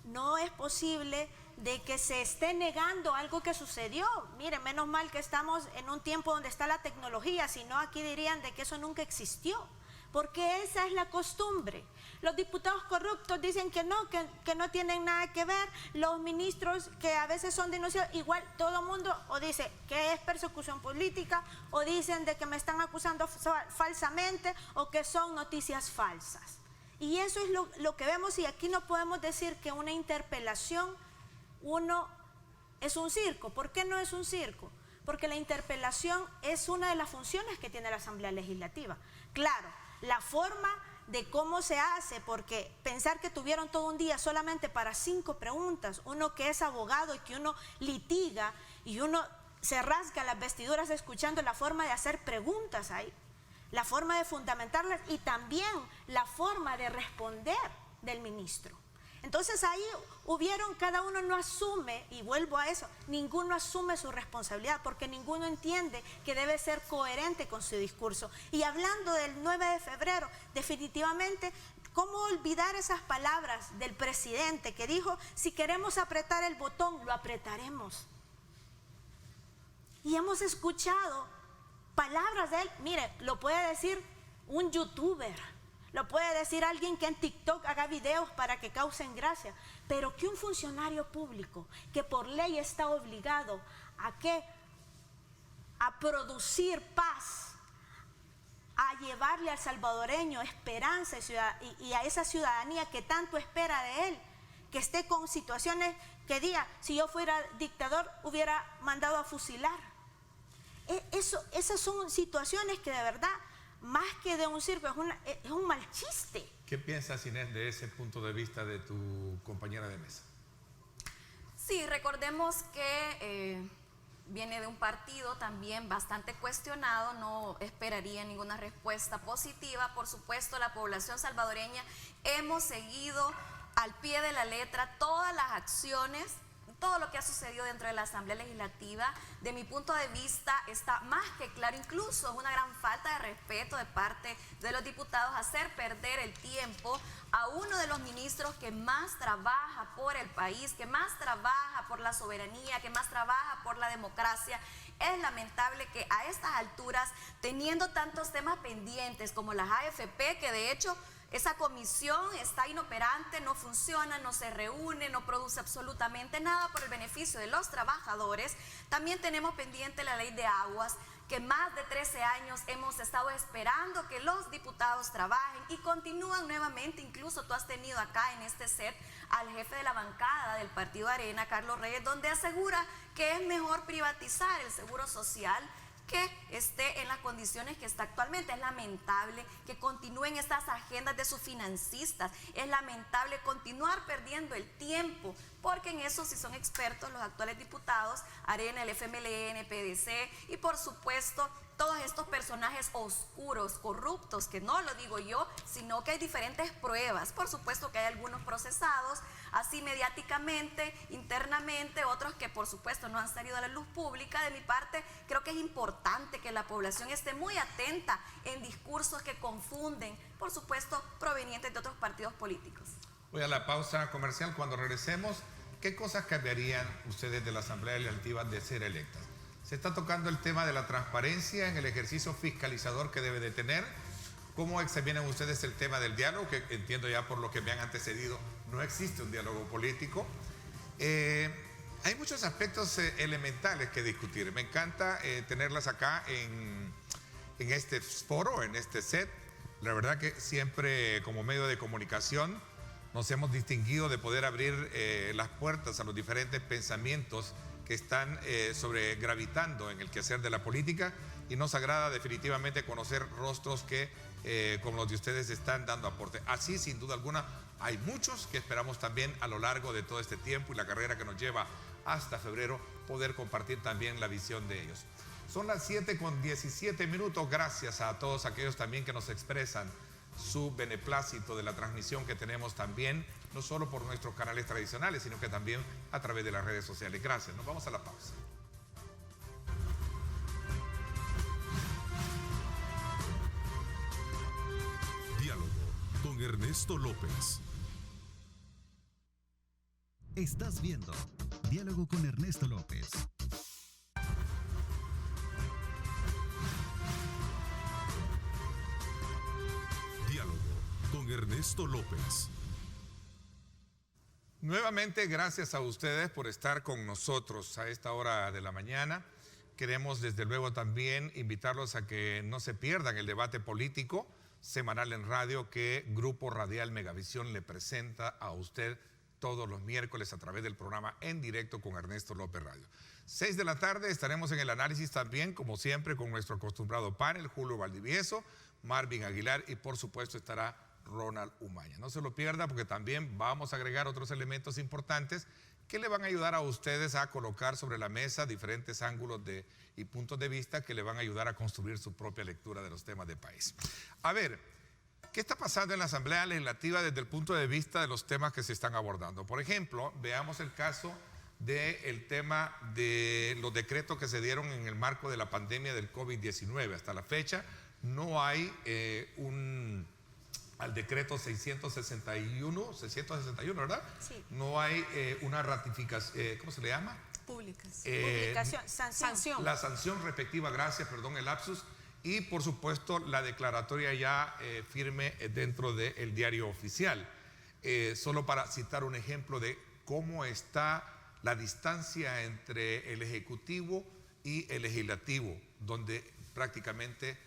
No es posible de que se esté negando algo que sucedió. Miren, menos mal que estamos en un tiempo donde está la tecnología, si no aquí dirían de que eso nunca existió, porque esa es la costumbre. Los diputados corruptos dicen que no tienen nada que ver, los ministros que a veces son denunciados, igual todo el mundo o dice que es persecución política, o dicen de que me están acusando falsamente, o que son noticias falsas. Y eso es lo que vemos, y aquí no podemos decir que una interpelación es un circo. ¿Por qué no es un circo? Porque la interpelación es una de las funciones que tiene la Asamblea Legislativa. Claro, la forma de cómo se hace, porque pensar que tuvieron todo un día solamente para 5 preguntas, uno que es abogado y que uno litiga y uno se rasga las vestiduras escuchando la forma de hacer preguntas ahí, la forma de fundamentarlas y también la forma de responder del ministro. Entonces ahí cada uno no asume, y vuelvo a eso, ninguno asume su responsabilidad, porque ninguno entiende que debe ser coherente con su discurso. Y hablando del 9 de febrero, definitivamente, ¿cómo olvidar esas palabras del presidente que dijo, si queremos apretar el botón, lo apretaremos? Y hemos escuchado palabras de él, mire, lo puede decir un youtuber, lo puede decir alguien que en TikTok haga videos para que causen gracia, pero que un funcionario público que por ley está obligado a producir paz, a llevarle al salvadoreño esperanza y a esa ciudadanía que tanto espera de él, que esté con situaciones que diga, si yo fuera dictador hubiera mandado a fusilar. Esas son situaciones que de verdad, más que de un circo, es un mal chiste. ¿Qué piensas, Inés, de ese punto de vista de tu compañera de mesa? Sí, recordemos que viene de un partido también bastante cuestionado, no esperaría ninguna respuesta positiva. Por supuesto, la población salvadoreña hemos seguido al pie de la letra todas las acciones, todo lo que ha sucedido dentro de la Asamblea Legislativa. De mi punto de vista está más que claro, incluso es una gran falta de respeto de parte de los diputados hacer perder el tiempo a uno de los ministros que más trabaja por el país, que más trabaja por la soberanía, que más trabaja por la democracia. Es lamentable que a estas alturas, teniendo tantos temas pendientes como las AFP, que de hecho esa comisión está inoperante, no funciona, no se reúne, no produce absolutamente nada por el beneficio de los trabajadores. También tenemos pendiente la ley de aguas, que más de 13 años hemos estado esperando que los diputados trabajen y continúan nuevamente. Incluso tú has tenido acá en este set al jefe de la bancada del Partido Arena, Carlos Reyes, donde asegura que es mejor privatizar el seguro social que esté en las condiciones que está actualmente. Es lamentable que continúen estas agendas de sus financistas, es lamentable continuar perdiendo el tiempo, porque en eso sí son expertos los actuales diputados, Arena, el FMLN, PDC y por supuesto todos estos personajes oscuros, corruptos, que no lo digo yo, sino que hay diferentes pruebas. Por supuesto que hay algunos procesados, así mediáticamente, internamente, otros que por supuesto no han salido a la luz pública. De mi parte, creo que es importante que la población esté muy atenta en discursos que confunden, por supuesto, provenientes de otros partidos políticos. Voy a la pausa comercial. Cuando regresemos, ¿qué cosas cambiarían ustedes de la Asamblea Legislativa de ser electas? Se está tocando el tema de la transparencia en el ejercicio fiscalizador que debe de tener. ¿Cómo examinan ustedes el tema del diálogo? Que entiendo ya por lo que me han antecedido, no existe un diálogo político. Hay muchos aspectos elementales que discutir. Me encanta tenerlas acá en este foro, en este set. La verdad que siempre como medio de comunicación nos hemos distinguido de poder abrir las puertas a los diferentes pensamientos que están gravitando en el quehacer de la política, y nos agrada definitivamente conocer rostros que, como los de ustedes, están dando aporte. Así, sin duda alguna, hay muchos que esperamos también a lo largo de todo este tiempo y la carrera que nos lleva hasta febrero, poder compartir también la visión de ellos. Son las 7:17. Gracias a todos aquellos también que nos expresan su beneplácito de la transmisión que tenemos también, no solo por nuestros canales tradicionales, sino que también a través de las redes sociales. Gracias. Nos vamos a la pausa. Diálogo con Ernesto López. Estás viendo Diálogo con Ernesto López. Diálogo con Ernesto López. Nuevamente, gracias a ustedes por estar con nosotros a esta hora de la mañana. Queremos desde luego también invitarlos a que no se pierdan el debate político semanal en radio que Grupo Radial Megavisión le presenta a usted todos los miércoles a través del programa En Directo con Ernesto López Radio. 6 de la tarde estaremos en el análisis también, como siempre, con nuestro acostumbrado panel, Julio Valdivieso, Marvin Aguilar y por supuesto estará Ronald Umaña. No se lo pierda porque también vamos a agregar otros elementos importantes que le van a ayudar a ustedes a colocar sobre la mesa diferentes ángulos y puntos de vista que le van a ayudar a construir su propia lectura de los temas de país. A ver, ¿qué está pasando en la Asamblea Legislativa desde el punto de vista de los temas que se están abordando? Por ejemplo, veamos el caso del tema de los decretos que se dieron en el marco de la pandemia del COVID-19. Hasta la fecha no hay al decreto 661, ¿verdad? Sí. No hay una ratificación, ¿cómo se le llama? Públicas. Publicación, sanción. La sanción respectiva, gracias, perdón, el lapsus, y por supuesto la declaratoria ya firme dentro del diario oficial. Solo para citar un ejemplo de cómo está la distancia entre el Ejecutivo y el Legislativo, donde prácticamente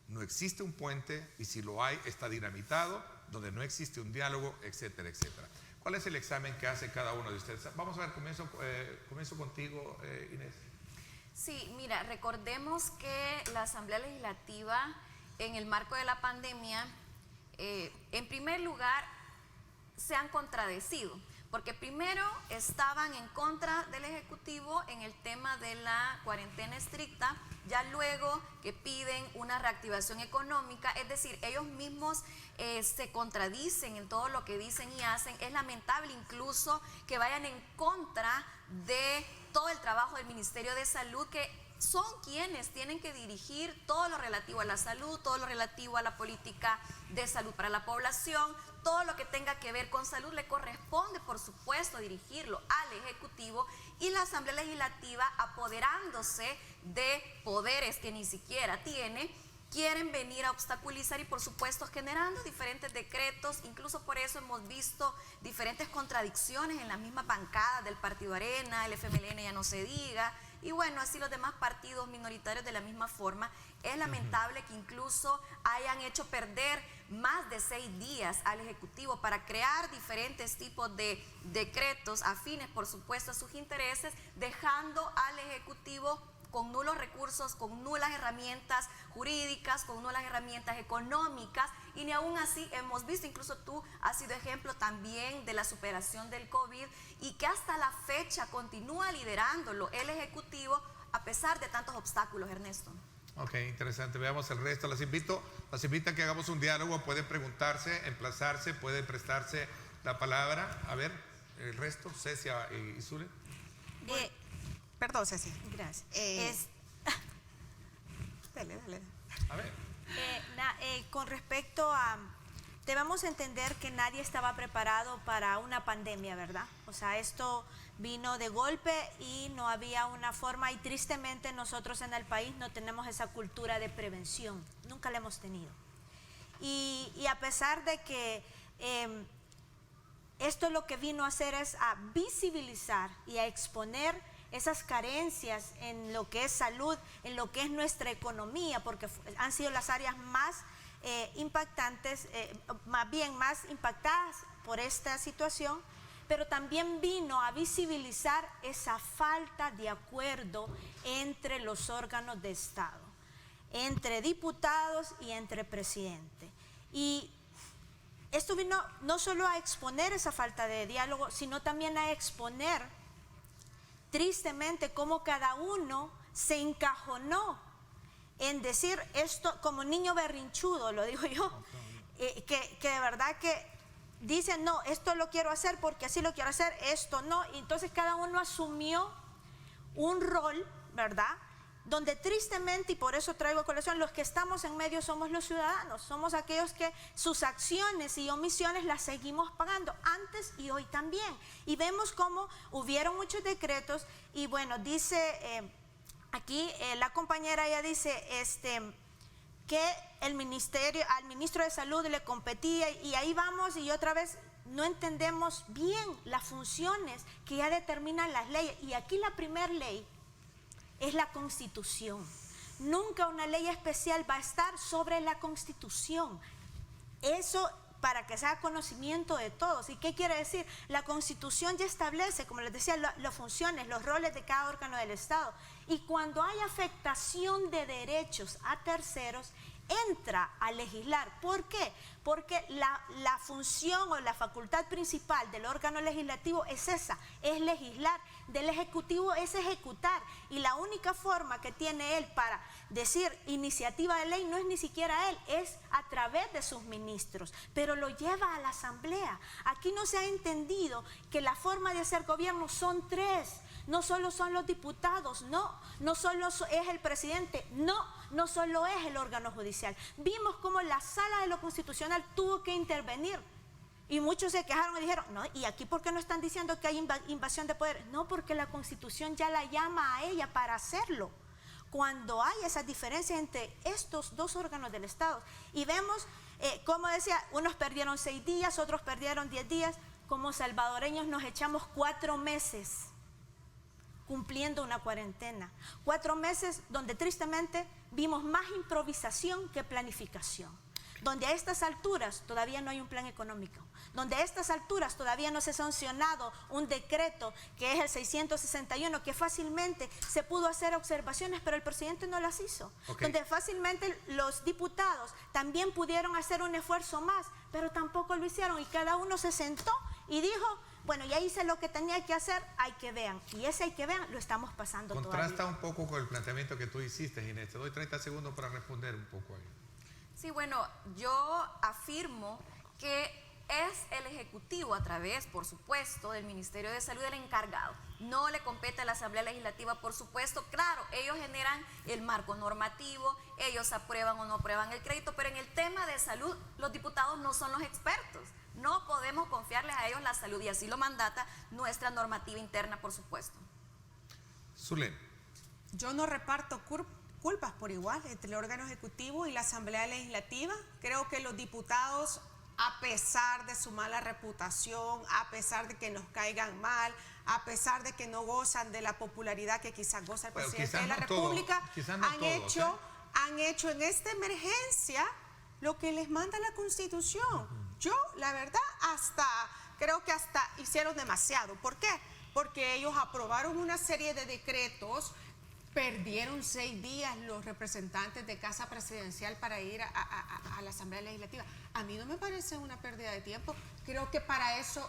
no existe un puente y si lo hay está dinamitado, donde no existe un diálogo, etcétera, etcétera. ¿Cuál es el examen que hace cada uno de ustedes? Vamos a ver, comienzo contigo, Inés. Sí, mira, recordemos que la Asamblea Legislativa en el marco de la pandemia, en primer lugar, se han contradecido. Porque primero estaban en contra del Ejecutivo en el tema de la cuarentena estricta, ya luego que piden una reactivación económica, es decir, ellos mismos se contradicen en todo lo que dicen y hacen. Es lamentable incluso que vayan en contra de todo el trabajo del Ministerio de Salud, que son quienes tienen que dirigir todo lo relativo a la salud, todo lo relativo a la política de salud para la población. Todo lo que tenga que ver con salud le corresponde, por supuesto, dirigirlo al Ejecutivo, y la Asamblea Legislativa, apoderándose de poderes que ni siquiera tiene, quieren venir a obstaculizar y, por supuesto, generando diferentes decretos. Incluso por eso hemos visto diferentes contradicciones en las mismas bancadas del Partido Arena, el FMLN ya no se diga, y bueno, así los demás partidos minoritarios de la misma forma. Es lamentable que incluso hayan hecho perder más de 6 días al Ejecutivo para crear diferentes tipos de decretos afines, por supuesto, a sus intereses, dejando al Ejecutivo con nulos recursos, con nulas herramientas jurídicas, con nulas herramientas económicas, y ni aún así hemos visto, incluso tú has sido ejemplo también de la superación del COVID, y que hasta la fecha continúa liderándolo el Ejecutivo a pesar de tantos obstáculos, Ernesto. Ok, interesante. Veamos el resto. Las invito a que hagamos un diálogo. Pueden preguntarse, emplazarse, pueden prestarse la palabra. A ver, el resto, Cecia y Zule. Perdón, Ceci. Gracias. Dale. A ver. Con respecto a, debemos entender que nadie estaba preparado para una pandemia, ¿verdad? O sea, esto vino de golpe y no había una forma, y tristemente nosotros en el país no tenemos esa cultura de prevención, nunca la hemos tenido. Y a pesar de que esto lo que vino a hacer es a visibilizar y a exponer esas carencias en lo que es salud, en lo que es nuestra economía, porque han sido las áreas más impactantes, más impactadas por esta situación, pero también vino a visibilizar esa falta de acuerdo entre los órganos de Estado, entre diputados y entre presidente. Y esto vino no solo a exponer esa falta de diálogo, sino también a exponer tristemente cómo cada uno se encajonó en decir esto como niño berrinchudo, lo digo yo, que de verdad que dicen, no, esto lo quiero hacer porque así lo quiero hacer, esto no, y entonces cada uno asumió un rol, ¿verdad? donde tristemente, y por eso traigo a colación, los que estamos en medio somos los ciudadanos, somos aquellos que sus acciones y omisiones las seguimos pagando, antes y hoy también. Y vemos cómo hubieron muchos decretos, y bueno, dice aquí la compañera, ella dice que al ministro de Salud le competía, y ahí vamos, y otra vez no entendemos bien las funciones que ya determinan las leyes. Y aquí la primera ley es la Constitución. Nunca una ley especial va a estar sobre la Constitución. Eso para que sea conocimiento de todos. ¿Y qué quiere decir? La Constitución ya establece, como les decía, las funciones, los roles de cada órgano del Estado. Y cuando hay afectación de derechos a terceros, entra a legislar. ¿Por qué? Porque la función o la facultad principal del órgano legislativo es esa, es legislar. Del ejecutivo es ejecutar. Y la única forma que tiene él para decir iniciativa de ley no es ni siquiera él, es a través de sus ministros, pero lo lleva a la asamblea. Aquí no se ha entendido que la forma de hacer gobierno son tres. No solo son los diputados, no solo es el presidente, no solo es el órgano judicial. Vimos cómo la Sala de lo Constitucional tuvo que intervenir, y muchos se quejaron y dijeron, no, ¿y aquí por qué no están diciendo que hay invasión de poderes? No, porque la Constitución ya la llama a ella para hacerlo. Cuando hay esas diferencias entre estos dos órganos del Estado, y vemos, como decía, unos perdieron 6 días, otros perdieron 10 días, como salvadoreños nos echamos 4 meses cumpliendo una cuarentena. 4 meses donde tristemente vimos más improvisación que planificación. Donde a estas alturas todavía no hay un plan económico. Donde a estas alturas todavía no se ha sancionado un decreto que es el 661, que fácilmente se pudo hacer observaciones, pero el presidente no las hizo. Okay. Donde fácilmente los diputados también pudieron hacer un esfuerzo más, pero tampoco lo hicieron, y cada uno se sentó y dijo, bueno, ya hice lo que tenía que hacer, hay que vean. Y ese hay que vean, lo estamos pasando todavía. Contrasta un poco con el planteamiento que tú hiciste, Ginés. Te doy 30 segundos para responder un poco ahí. Sí, bueno, yo afirmo que es el Ejecutivo a través, por supuesto, del Ministerio de Salud el encargado. No le compete a la Asamblea Legislativa, por supuesto. Claro, ellos generan el marco normativo, ellos aprueban o no aprueban el crédito, pero en el tema de salud los diputados no son los expertos. No podemos confiarles a ellos la salud, y así lo mandata nuestra normativa interna, por supuesto. Zulén. Yo no reparto culpas por igual entre el órgano ejecutivo y la Asamblea Legislativa. Creo que los diputados, a pesar de su mala reputación, a pesar de que nos caigan mal, a pesar de que no gozan de la popularidad que quizás goza el presidente de la República, han hecho en esta emergencia lo que les manda la Constitución. Yo, la verdad, creo que hasta hicieron demasiado. ¿Por qué? Porque ellos aprobaron una serie de decretos. Perdieron 6 días los representantes de Casa Presidencial para ir a la Asamblea Legislativa. A mí no me parece una pérdida de tiempo. Creo que para eso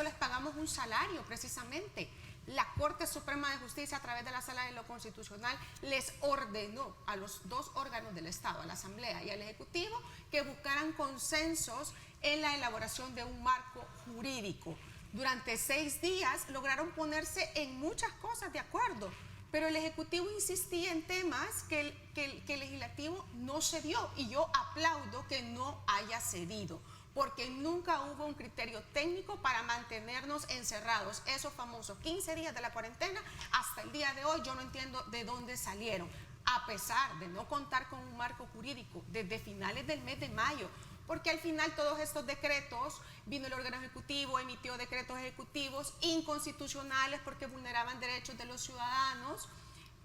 les pagamos un salario, precisamente. La Corte Suprema de Justicia, a través de la Sala de lo Constitucional, les ordenó a los 2 órganos del Estado, a la Asamblea y al Ejecutivo, que buscaran consensos en la elaboración de un marco jurídico. Durante 6 días lograron ponerse en muchas cosas de acuerdo, pero el Ejecutivo insistía en temas que el Legislativo no cedió, y yo aplaudo que no haya cedido, porque nunca hubo un criterio técnico para mantenernos encerrados. Esos famosos 15 días de la cuarentena, hasta el día de hoy yo no entiendo de dónde salieron, a pesar de no contar con un marco jurídico desde finales del mes de mayo. Porque al final todos estos decretos, vino el órgano ejecutivo, emitió decretos ejecutivos inconstitucionales porque vulneraban derechos de los ciudadanos.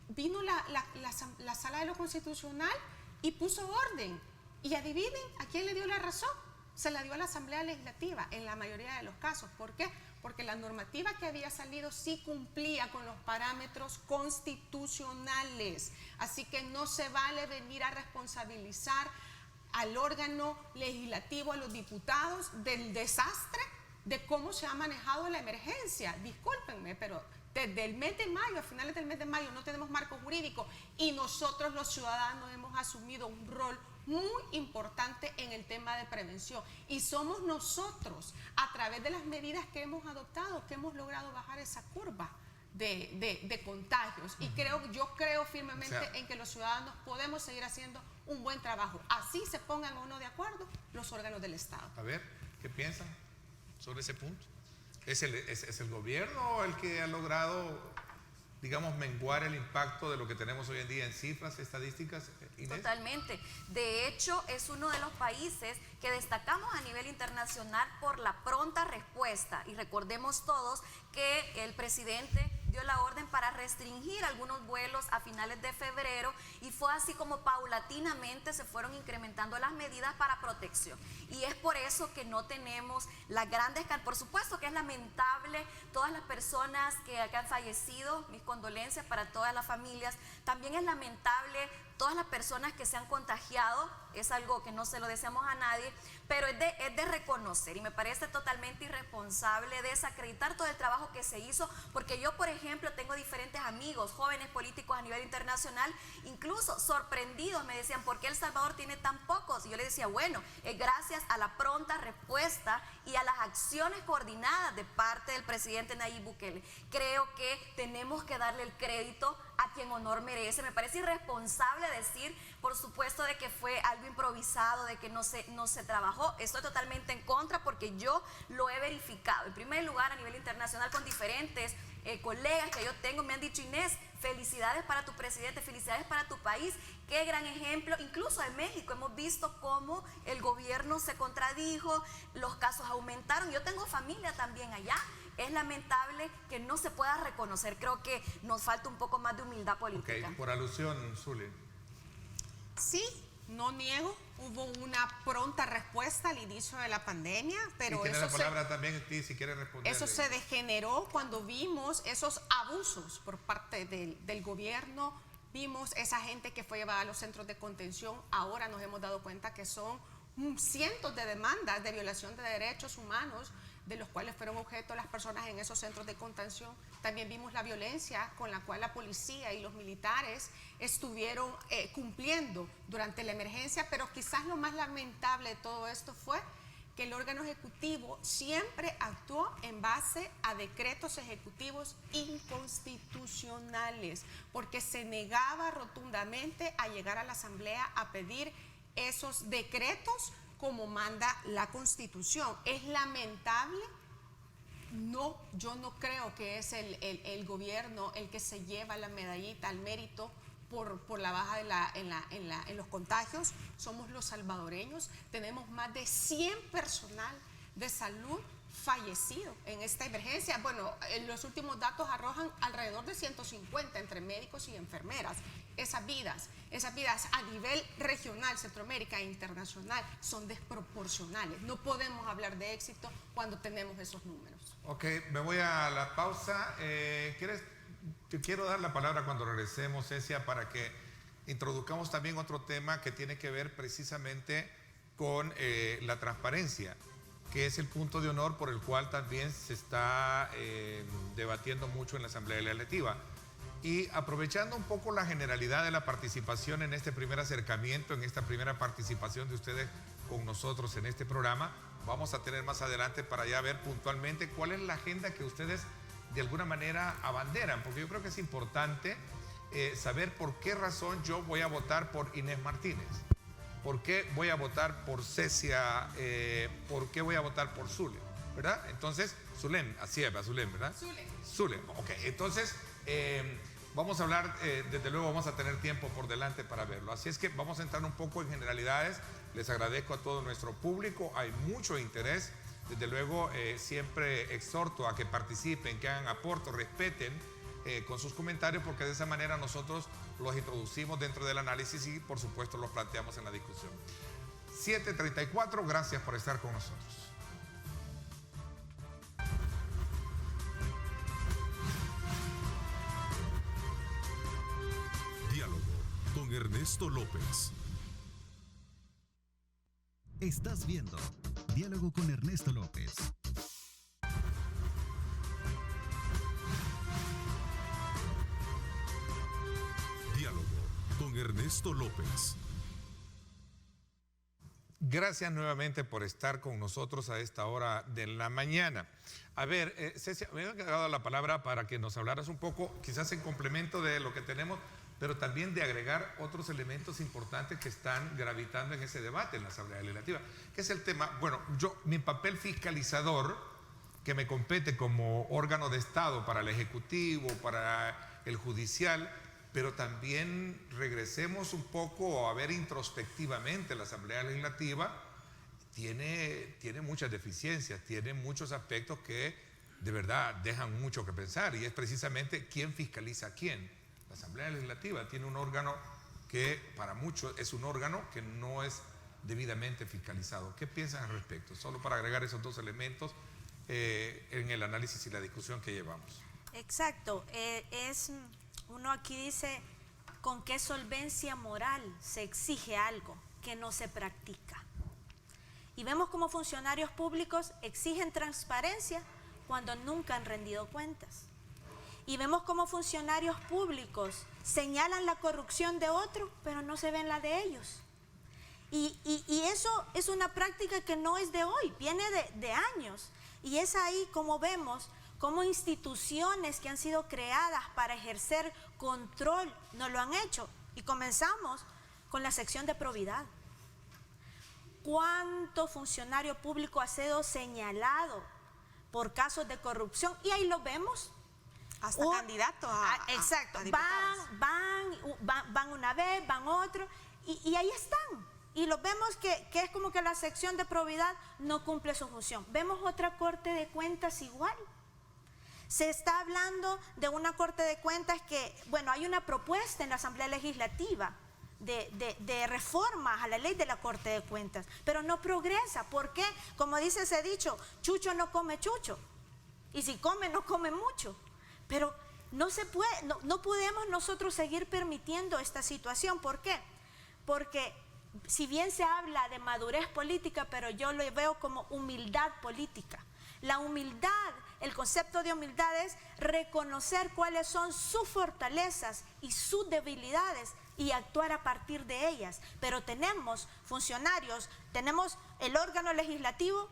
Vino la Sala de lo Constitucional y puso orden. Y adivinen, ¿a quién le dio la razón? Se la dio a la Asamblea Legislativa en la mayoría de los casos. ¿Por qué? Porque la normativa que había salido sí cumplía con los parámetros constitucionales. Así que no se vale venir a responsabilizar al órgano legislativo, a los diputados, del desastre de cómo se ha manejado la emergencia. Discúlpenme, pero desde el mes de mayo, a finales del mes de mayo, no tenemos marco jurídico, y nosotros los ciudadanos hemos asumido un rol muy importante en el tema de prevención, y somos nosotros, a través de las medidas que hemos adoptado, que hemos logrado bajar esa curva. de contagios. Y yo creo firmemente en que los ciudadanos podemos seguir haciendo un buen trabajo. Así se pongan o no de acuerdo los órganos del Estado. A ver, ¿qué piensan sobre ese punto? ¿Es el gobierno el que ha logrado, digamos, menguar el impacto de lo que tenemos hoy en día en cifras, estadísticas, Inés? Totalmente. De hecho, es uno de los países que destacamos a nivel internacional por la pronta respuesta. Y recordemos todos que el presidente dio la orden para restringir algunos vuelos a finales de febrero y fue así como paulatinamente se fueron incrementando las medidas para protección. Y es por eso que no tenemos las grandes... Por supuesto que es lamentable todas las personas que han fallecido, mis condolencias para todas las familias. También es lamentable todas las personas que se han contagiado, es algo que no se lo deseamos a nadie, pero es de reconocer y me parece totalmente irresponsable desacreditar todo el trabajo que se hizo, porque yo, por ejemplo, tengo diferentes amigos, jóvenes políticos a nivel internacional, incluso sorprendidos, me decían, ¿por qué El Salvador tiene tan pocos? Y yo les decía, bueno, es gracias a la pronta respuesta y a las acciones coordinadas de parte del presidente Nayib Bukele. Creo que tenemos que darle el crédito a quien honor merece. Me parece irresponsable decir, por supuesto, de que fue algo improvisado, de que no se trabajó. Estoy totalmente en contra porque yo lo he verificado. En primer lugar, a nivel internacional, con diferentes colegas que yo tengo, me han dicho, Inés, felicidades para tu presidente, felicidades para tu país, qué gran ejemplo. Incluso en México hemos visto cómo el gobierno se contradijo, los casos aumentaron. Yo tengo familia también allá. Es lamentable que no se pueda reconocer. Creo que nos falta un poco más de humildad política. Ok, por alusión, Zule. Sí, no niego, hubo una pronta respuesta al inicio de la pandemia, pero y tiene la palabra también, si quiere responder. Eso se degeneró cuando vimos esos abusos por parte del gobierno, vimos esa gente que fue llevada a los centros de contención. Ahora nos hemos dado cuenta que son cientos de demandas de violación de derechos humanos de los cuales fueron objeto las personas en esos centros de contención. También vimos la violencia con la cual la policía y los militares estuvieron cumpliendo durante la emergencia, pero quizás lo más lamentable de todo esto fue que el órgano ejecutivo siempre actuó en base a decretos ejecutivos inconstitucionales, porque se negaba rotundamente a llegar a la Asamblea a pedir esos decretos como manda la Constitución. Es lamentable. No, yo no creo que es el gobierno el que se lleva la medallita al mérito por la baja en los contagios. Somos los salvadoreños. Tenemos más de 100 personal de salud fallecido en esta emergencia. Bueno, los últimos datos arrojan alrededor de 150 entre médicos y enfermeras. Esas vidas a nivel regional, Centroamérica e internacional son desproporcionales. No podemos hablar de éxito cuando tenemos esos números. Ok, me voy a la pausa. Te quiero dar la palabra cuando regresemos, Cecia, para que introduzcamos también otro tema que tiene que ver precisamente con la transparencia, que es el punto de honor por el cual también se está debatiendo mucho en la Asamblea Legislativa. Y aprovechando un poco la generalidad de la participación en este primer acercamiento, en esta primera participación de ustedes con nosotros en este programa, vamos a tener más adelante para ya ver puntualmente cuál es la agenda que ustedes de alguna manera abanderan, porque yo creo que es importante saber por qué razón yo voy a votar por Inés Martínez, por qué voy a votar por Cecia, por qué voy a votar por Zule, ¿verdad? Entonces, Zulem, así es, Zulem, ¿verdad? Zulem, ok. Entonces, vamos a hablar, desde luego vamos a tener tiempo por delante para verlo. Así es que vamos a entrar un poco en generalidades. Les agradezco a todo nuestro público, hay mucho interés. Desde luego, siempre exhorto a que participen, que hagan aportes, respeten con sus comentarios, porque de esa manera nosotros los introducimos dentro del análisis y por supuesto los planteamos en la discusión. 7:34, gracias por estar con nosotros. Diálogo con Ernesto López. Estás viendo Diálogo con Ernesto López. Diálogo con Ernesto López. Gracias nuevamente por estar con nosotros a esta hora de la mañana. A ver, Cecia, me había dado la palabra para que nos hablaras un poco, quizás en complemento de lo que tenemos, pero también de agregar otros elementos importantes que están gravitando en ese debate en la Asamblea Legislativa, que es el tema, bueno, mi papel fiscalizador, que me compete como órgano de Estado para el Ejecutivo, para el Judicial, pero también regresemos un poco a ver introspectivamente la Asamblea Legislativa. Tiene muchas deficiencias, tiene muchos aspectos que de verdad dejan mucho que pensar, y es precisamente quién fiscaliza a quién. La Asamblea Legislativa tiene un órgano que para muchos es un órgano que no es debidamente fiscalizado. ¿Qué piensan al respecto? Solo para agregar esos dos elementos en el análisis y la discusión que llevamos. Exacto, uno aquí dice con qué solvencia moral se exige algo que no se practica. Y vemos como funcionarios públicos exigen transparencia cuando nunca han rendido cuentas. Y vemos como funcionarios públicos señalan la corrupción de otros, pero no se ven la de ellos. Y eso es una práctica que no es de hoy, viene de años. Y es ahí como vemos cómo instituciones que han sido creadas para ejercer control no lo han hecho. Y comenzamos con la sección de probidad. ¿Cuánto funcionario público ha sido señalado por casos de corrupción? Y ahí lo vemos. Hasta candidatos exacto, a diputados. van una vez, van otro, y ahí están. Y lo vemos que es como que la sección de probidad no cumple su función. Vemos otra Corte de Cuentas igual. Se está hablando de una Corte de Cuentas que, bueno, hay una propuesta en la Asamblea Legislativa de reformas a la ley de la Corte de Cuentas, pero no progresa. ¿Por qué? Como dice ese dicho, chucho no come chucho, y si come no come mucho. Pero no se puede, no podemos nosotros seguir permitiendo esta situación. ¿Por qué? Porque si bien se habla de madurez política, pero yo lo veo como humildad política. La humildad, el concepto de humildad es reconocer cuáles son sus fortalezas y sus debilidades y actuar a partir de ellas. Pero tenemos funcionarios, tenemos el órgano legislativo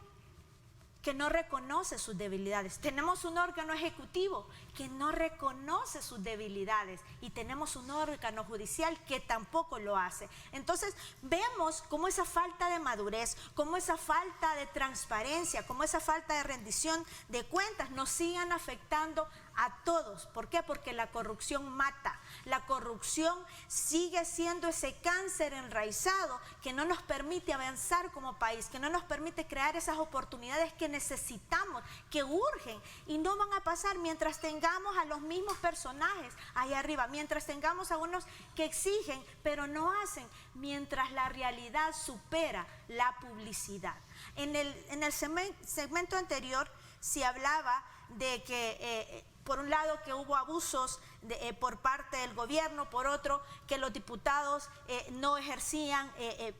que no reconoce sus debilidades. Tenemos un órgano ejecutivo que no reconoce sus debilidades y tenemos un órgano judicial que tampoco lo hace. Entonces vemos cómo esa falta de madurez, cómo esa falta de transparencia, cómo esa falta de rendición de cuentas nos sigan afectando a todos. ¿Por qué? Porque la corrupción mata. La corrupción sigue siendo ese cáncer enraizado que no nos permite avanzar como país, que no nos permite crear esas oportunidades que necesitamos, que urgen, y no van a pasar mientras tengamos a los mismos personajes ahí arriba, mientras tengamos a unos que exigen pero no hacen, mientras la realidad supera la publicidad. En el segmento anterior se hablaba de que por un lado que hubo abusos por parte del gobierno, por otro que los diputados no ejercían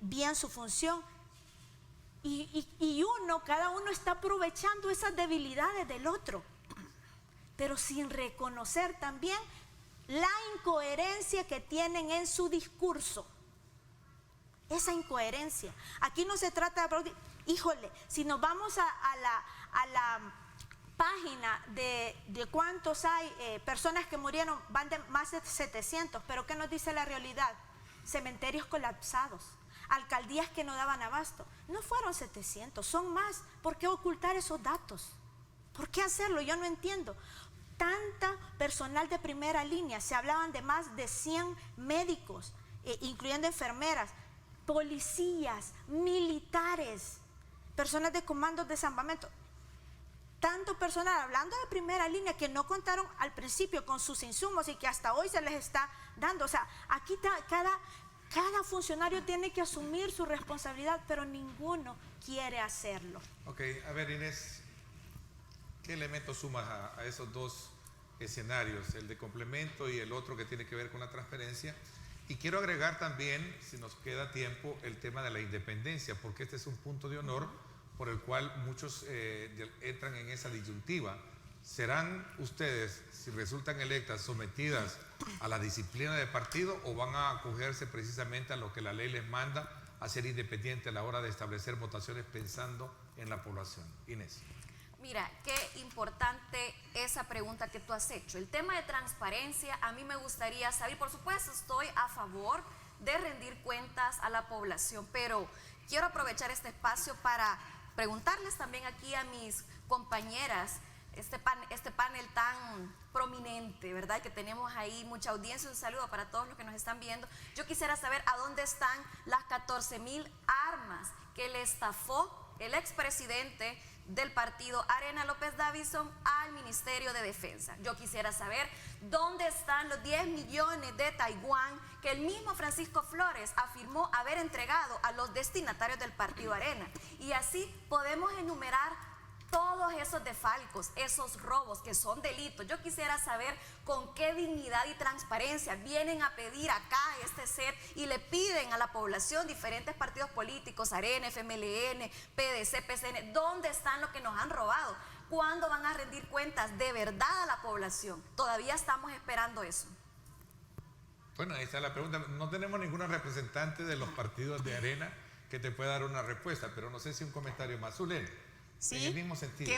bien su función, y cada uno está aprovechando esas debilidades del otro, pero sin reconocer también la incoherencia que tienen en su discurso. Esa incoherencia. Aquí no se trata de aplaudir. Híjole, si nos vamos a la página de cuántos hay personas que murieron, van de más de 700, pero ¿qué nos dice la realidad? Cementerios colapsados, alcaldías que no daban abasto. No fueron 700, son más. ¿Por qué ocultar esos datos? ¿Por qué hacerlo? Yo no entiendo. Tanta personal de primera línea, se hablaban de más de 100 médicos, incluyendo enfermeras, policías, militares, personas de comandos de salvamento. Tanto personal, hablando de primera línea, que no contaron al principio con sus insumos y que hasta hoy se les está dando. O sea, aquí cada funcionario tiene que asumir su responsabilidad, pero ninguno quiere hacerlo. Ok, a ver, Inés, ¿qué elementos sumas a esos dos escenarios, el de complemento y el otro que tiene que ver con la transparencia? Y quiero agregar también, si nos queda tiempo, el tema de la independencia, porque este es un punto de honor por el cual muchos entran en esa disyuntiva. ¿Serán ustedes, si resultan electas, sometidas a la disciplina de partido o van a acogerse precisamente a lo que la ley les manda a ser independiente a la hora de establecer votaciones pensando en la población? Inés. Mira, qué importante esa pregunta que tú has hecho. El tema de transparencia, a mí me gustaría saber, por supuesto estoy a favor de rendir cuentas a la población, pero quiero aprovechar este espacio para preguntarles también aquí a mis compañeras, este panel tan prominente, ¿verdad? Que tenemos ahí mucha audiencia, un saludo para todos los que nos están viendo. Yo quisiera saber a dónde están las 14,000 armas que le estafó el expresidente del partido Arena, López Davidson, al Ministerio de Defensa. Yo quisiera saber dónde están los 10 millones de Taiwán que el mismo Francisco Flores afirmó haber entregado a los destinatarios del partido Arena. Y así podemos enumerar todos esos desfalcos, esos robos que son delitos. Yo quisiera saber con qué dignidad y transparencia vienen a pedir acá este set y le piden a la población, diferentes partidos políticos, Arena, FMLN, PDC, PCN, ¿dónde están los que nos han robado? ¿Cuándo van a rendir cuentas de verdad a la población? Todavía estamos esperando eso. Bueno, ahí está la pregunta. No tenemos ninguna representante de los partidos de Arena que te pueda dar una respuesta, pero no sé si un comentario más. Zulén. Sí, en el mismo sentido.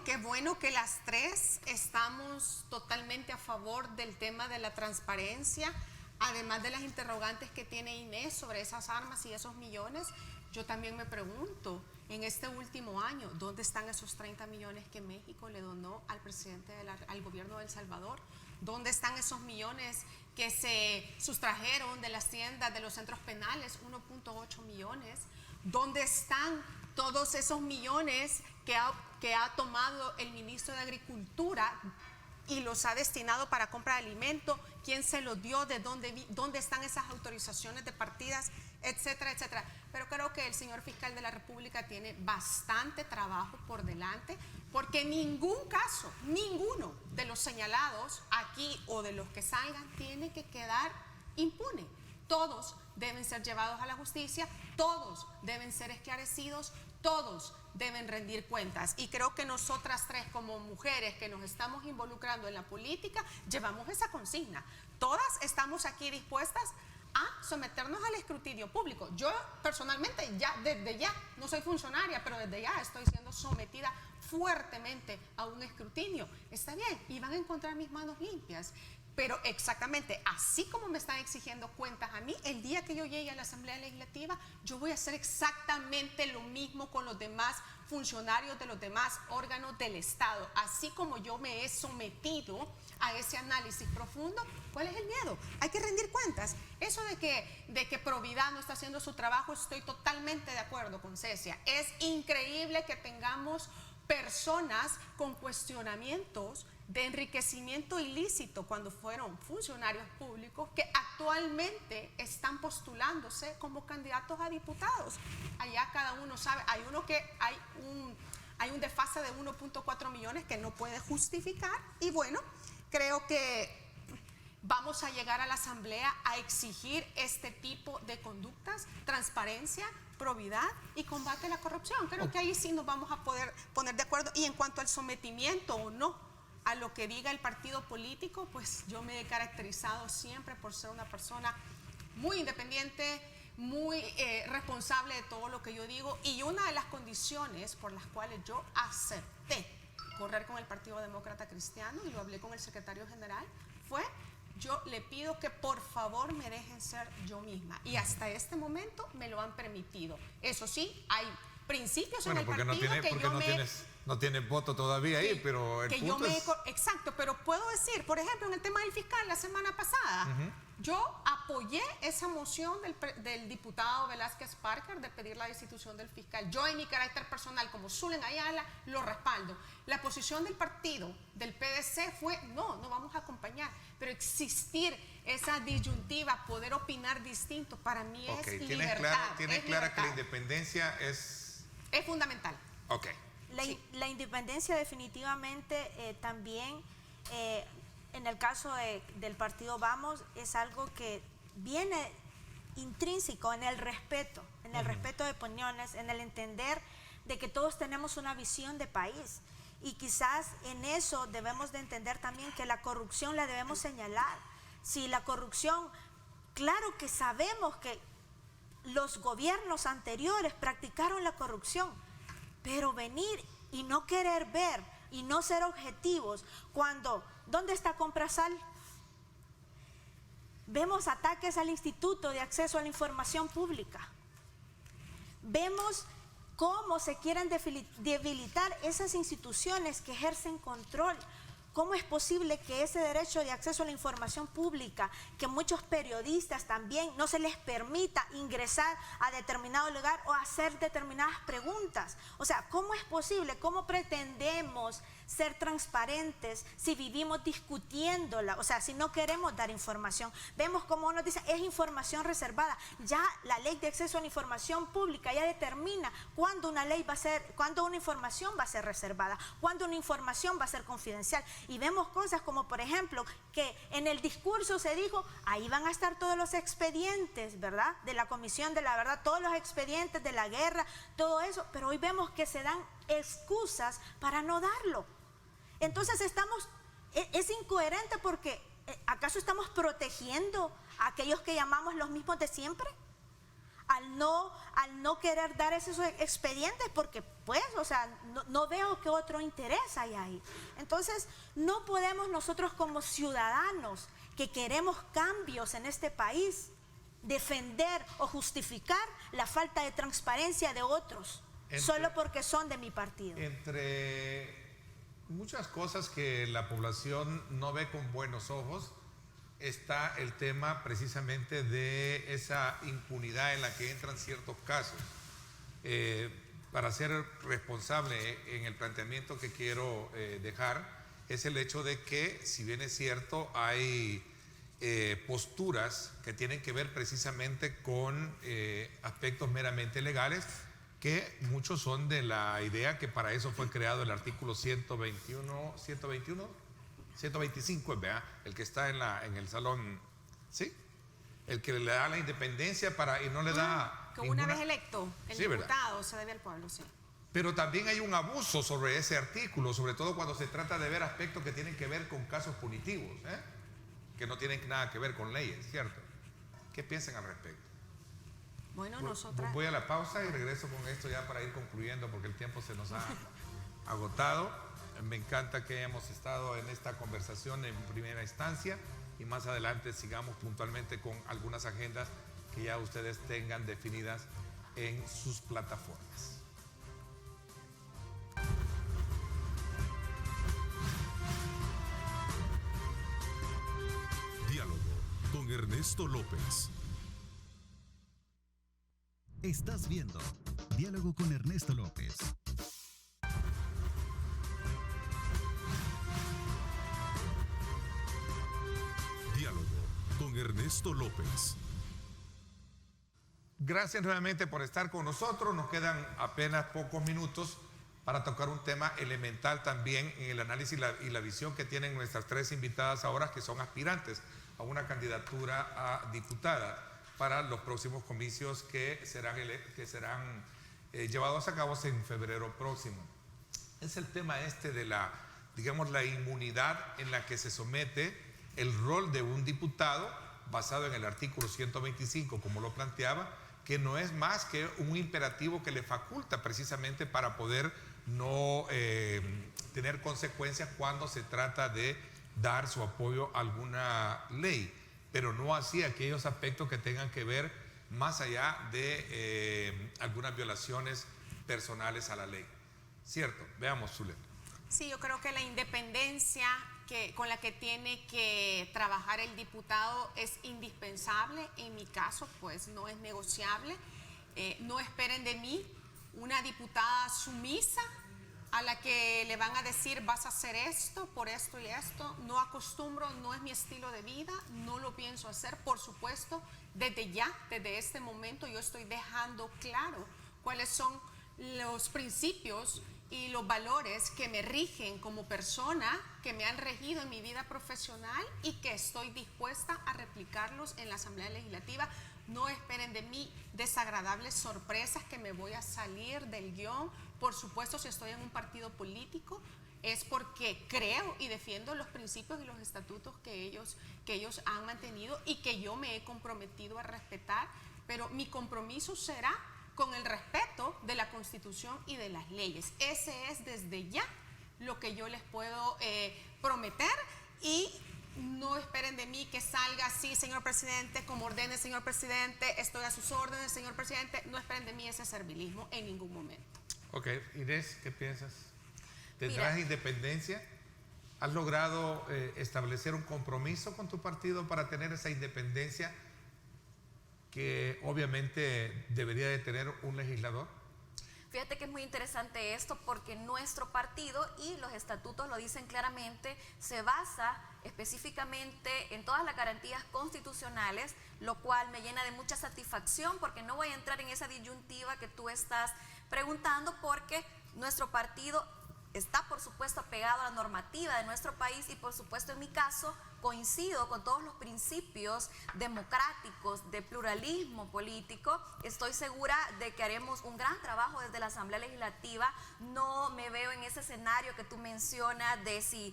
qué bueno que las tres estamos totalmente a favor del tema de la transparencia, además de las interrogantes que tiene Inés sobre esas armas y esos millones. Yo también me pregunto, en este último año, ¿dónde están esos 30 millones que México le donó al presidente al gobierno de El Salvador? ¿Dónde están esos millones que se sustrajeron de las tiendas de los centros penales? 1.8 millones. ¿Dónde están todos esos millones que ha tomado el ministro de Agricultura y los ha destinado para compra de alimento? ¿Quién se los dio? ¿De dónde están esas autorizaciones de partidas? Etcétera, etcétera. Pero creo que el señor fiscal de la República tiene bastante trabajo por delante, porque ningún caso, ninguno de los señalados aquí o de los que salgan tiene que quedar impune. Todos deben ser llevados a la justicia, todos deben ser esclarecidos, todos deben rendir cuentas. Y creo que nosotras tres como mujeres que nos estamos involucrando en la política, llevamos esa consigna. Todas estamos aquí dispuestas a someternos al escrutinio público. Yo personalmente desde ya, no soy funcionaria, pero desde ya estoy siendo sometida fuertemente a un escrutinio. Está bien, y van a encontrar mis manos limpias. Pero exactamente, así como me están exigiendo cuentas a mí, el día que yo llegue a la Asamblea Legislativa, yo voy a hacer exactamente lo mismo con los demás funcionarios de los demás órganos del Estado. Así como yo me he sometido a ese análisis profundo, ¿cuál es el miedo? Hay que rendir cuentas. Eso de que Providad no está haciendo su trabajo, estoy totalmente de acuerdo con Cecia. Es increíble que tengamos personas con cuestionamientos de enriquecimiento ilícito cuando fueron funcionarios públicos que actualmente están postulándose como candidatos a diputados. Allá cada uno sabe, hay un desfase de 1.4 millones que no puede justificar, y bueno, creo que vamos a llegar a la Asamblea a exigir este tipo de conductas, transparencia, probidad y combate a la corrupción. Creo que ahí sí nos vamos a poder poner de acuerdo. Y en cuanto al sometimiento o no a lo que diga el partido político, pues yo me he caracterizado siempre por ser una persona muy independiente, muy responsable de todo lo que yo digo, y una de las condiciones por las cuales yo acepté correr con el Partido Demócrata Cristiano, y lo hablé con el secretario general, fue: yo le pido que por favor me dejen ser yo misma, y hasta este momento me lo han permitido. Eso sí, hay principios en el partido no tienes voto todavía ahí, pero el punto es... Exacto, pero puedo decir, por ejemplo, en el tema del fiscal la semana pasada, yo apoyé esa moción del diputado Velázquez Parker de pedir la destitución del fiscal. Yo en mi carácter personal, como Zulén Ayala, lo respaldo. La posición del partido, del PDC, fue no vamos a acompañar, pero existir esa disyuntiva, poder opinar distinto, para mí es libertad. ¿Tienes clara que la independencia es fundamental? Ok. La independencia definitivamente también, en el caso del partido Vamos, es algo que viene intrínseco en el respeto de opiniones, en el entender de que todos tenemos una visión de país. Y quizás en eso debemos de entender también que la corrupción la debemos señalar. Si la corrupción, claro que sabemos que los gobiernos anteriores practicaron la corrupción, pero venir y no querer ver y no ser objetivos cuando, ¿dónde está Comprasal? Vemos ataques al Instituto de Acceso a la Información Pública. Vemos cómo se quieren debilitar esas instituciones que ejercen control. ¿Cómo es posible que ese derecho de acceso a la información pública, que muchos periodistas también no se les permita ingresar a determinado lugar o hacer determinadas preguntas? O sea, ¿cómo es posible? ¿Cómo pretendemos ser transparentes si vivimos discutiéndola? O sea, si no queremos dar información. Vemos cómo uno dice, es información reservada. Ya la ley de acceso a la información pública ya determina cuándo una ley va a ser, cuándo una información va a ser reservada, cuándo una información va a ser confidencial. Y vemos cosas como, por ejemplo, que en el discurso se dijo, ahí van a estar todos los expedientes, ¿verdad? De la Comisión de la Verdad, todos los expedientes de la guerra, todo eso. Pero hoy vemos que se dan excusas para no darlo. Entonces es incoherente porque ¿acaso estamos protegiendo a aquellos que llamamos los mismos de siempre? Al no querer dar esos expedientes, porque pues, o sea, no veo qué otro interés hay ahí. Entonces, no podemos nosotros como ciudadanos que queremos cambios en este país, defender o justificar la falta de transparencia de otros, solo porque son de mi partido. Entre muchas cosas que la población no ve con buenos ojos, está el tema precisamente de esa impunidad en la que entran ciertos casos. Para ser responsable en el planteamiento que quiero dejar, es el hecho de que, si bien es cierto, hay posturas que tienen que ver precisamente con aspectos meramente legales, que muchos son de la idea que para eso fue creado el artículo 125, ¿verdad? El que está en el salón, ¿sí? El que le da la independencia y no le da... Que una vez electo, el diputado se debe al pueblo, sí. Pero también hay un abuso sobre ese artículo, sobre todo cuando se trata de ver aspectos que tienen que ver con casos punitivos, que no tienen nada que ver con leyes, ¿cierto? ¿Qué piensan al respecto? Bueno, nosotras... Voy a la pausa y regreso con esto ya para ir concluyendo porque el tiempo se nos ha agotado. Me encanta que hayamos estado en esta conversación en primera instancia y más adelante sigamos puntualmente con algunas agendas que ya ustedes tengan definidas en sus plataformas. Diálogo con Ernesto López. Estás viendo Diálogo con Ernesto López. Diálogo con Ernesto López. Gracias nuevamente por estar con nosotros. Nos quedan apenas pocos minutos para tocar un tema elemental también en el análisis y la visión que tienen nuestras tres invitadas ahora, que son aspirantes a una candidatura a diputada para los próximos comicios que serán llevados a cabo en febrero próximo. Es el tema de la inmunidad en la que se somete el rol de un diputado basado en el artículo 125, como lo planteaba, que no es más que un imperativo que le faculta precisamente para poder no tener consecuencias cuando se trata de dar su apoyo a alguna ley, pero no así aquellos aspectos que tengan que ver más allá de algunas violaciones personales a la ley. ¿Cierto? Veamos, Zulema. Sí, yo creo que la independencia con la que tiene que trabajar el diputado es indispensable. En mi caso, pues no es negociable. No esperen de mí una diputada sumisa a la que le van a decir vas a hacer esto, por esto y esto. No acostumbro, no es mi estilo de vida, no lo pienso hacer. Por supuesto, desde este momento yo estoy dejando claro cuáles son los principios y los valores que me rigen como persona, que me han regido en mi vida profesional y que estoy dispuesta a replicarlos en la Asamblea Legislativa. No esperen de mí desagradables sorpresas que me voy a salir del guión. Por supuesto, si estoy en un partido político es porque creo y defiendo los principios y los estatutos que ellos han mantenido y que yo me he comprometido a respetar pero mi compromiso será con el respeto de la Constitución y de las leyes. Ese es desde ya lo que yo les puedo prometer, y no esperen de mí que salga así, señor presidente, como ordene, señor presidente, estoy a sus órdenes, señor presidente. No esperen de mí ese servilismo en ningún momento. Ok, Inés, ¿qué piensas? ¿Tendrás independencia? ¿Has logrado establecer un compromiso con tu partido para tener esa independencia que obviamente debería de tener un legislador? Fíjate que es muy interesante esto, porque nuestro partido, y los estatutos lo dicen claramente, se basa específicamente en todas las garantías constitucionales, lo cual me llena de mucha satisfacción, porque no voy a entrar en esa disyuntiva que tú estás preguntando, porque nuestro partido está, por supuesto, apegado a la normativa de nuestro país, y por supuesto, en mi caso, coincido con todos los principios democráticos de pluralismo político. Estoy segura de que haremos un gran trabajo desde la Asamblea Legislativa. No me veo en ese escenario que tú mencionas de si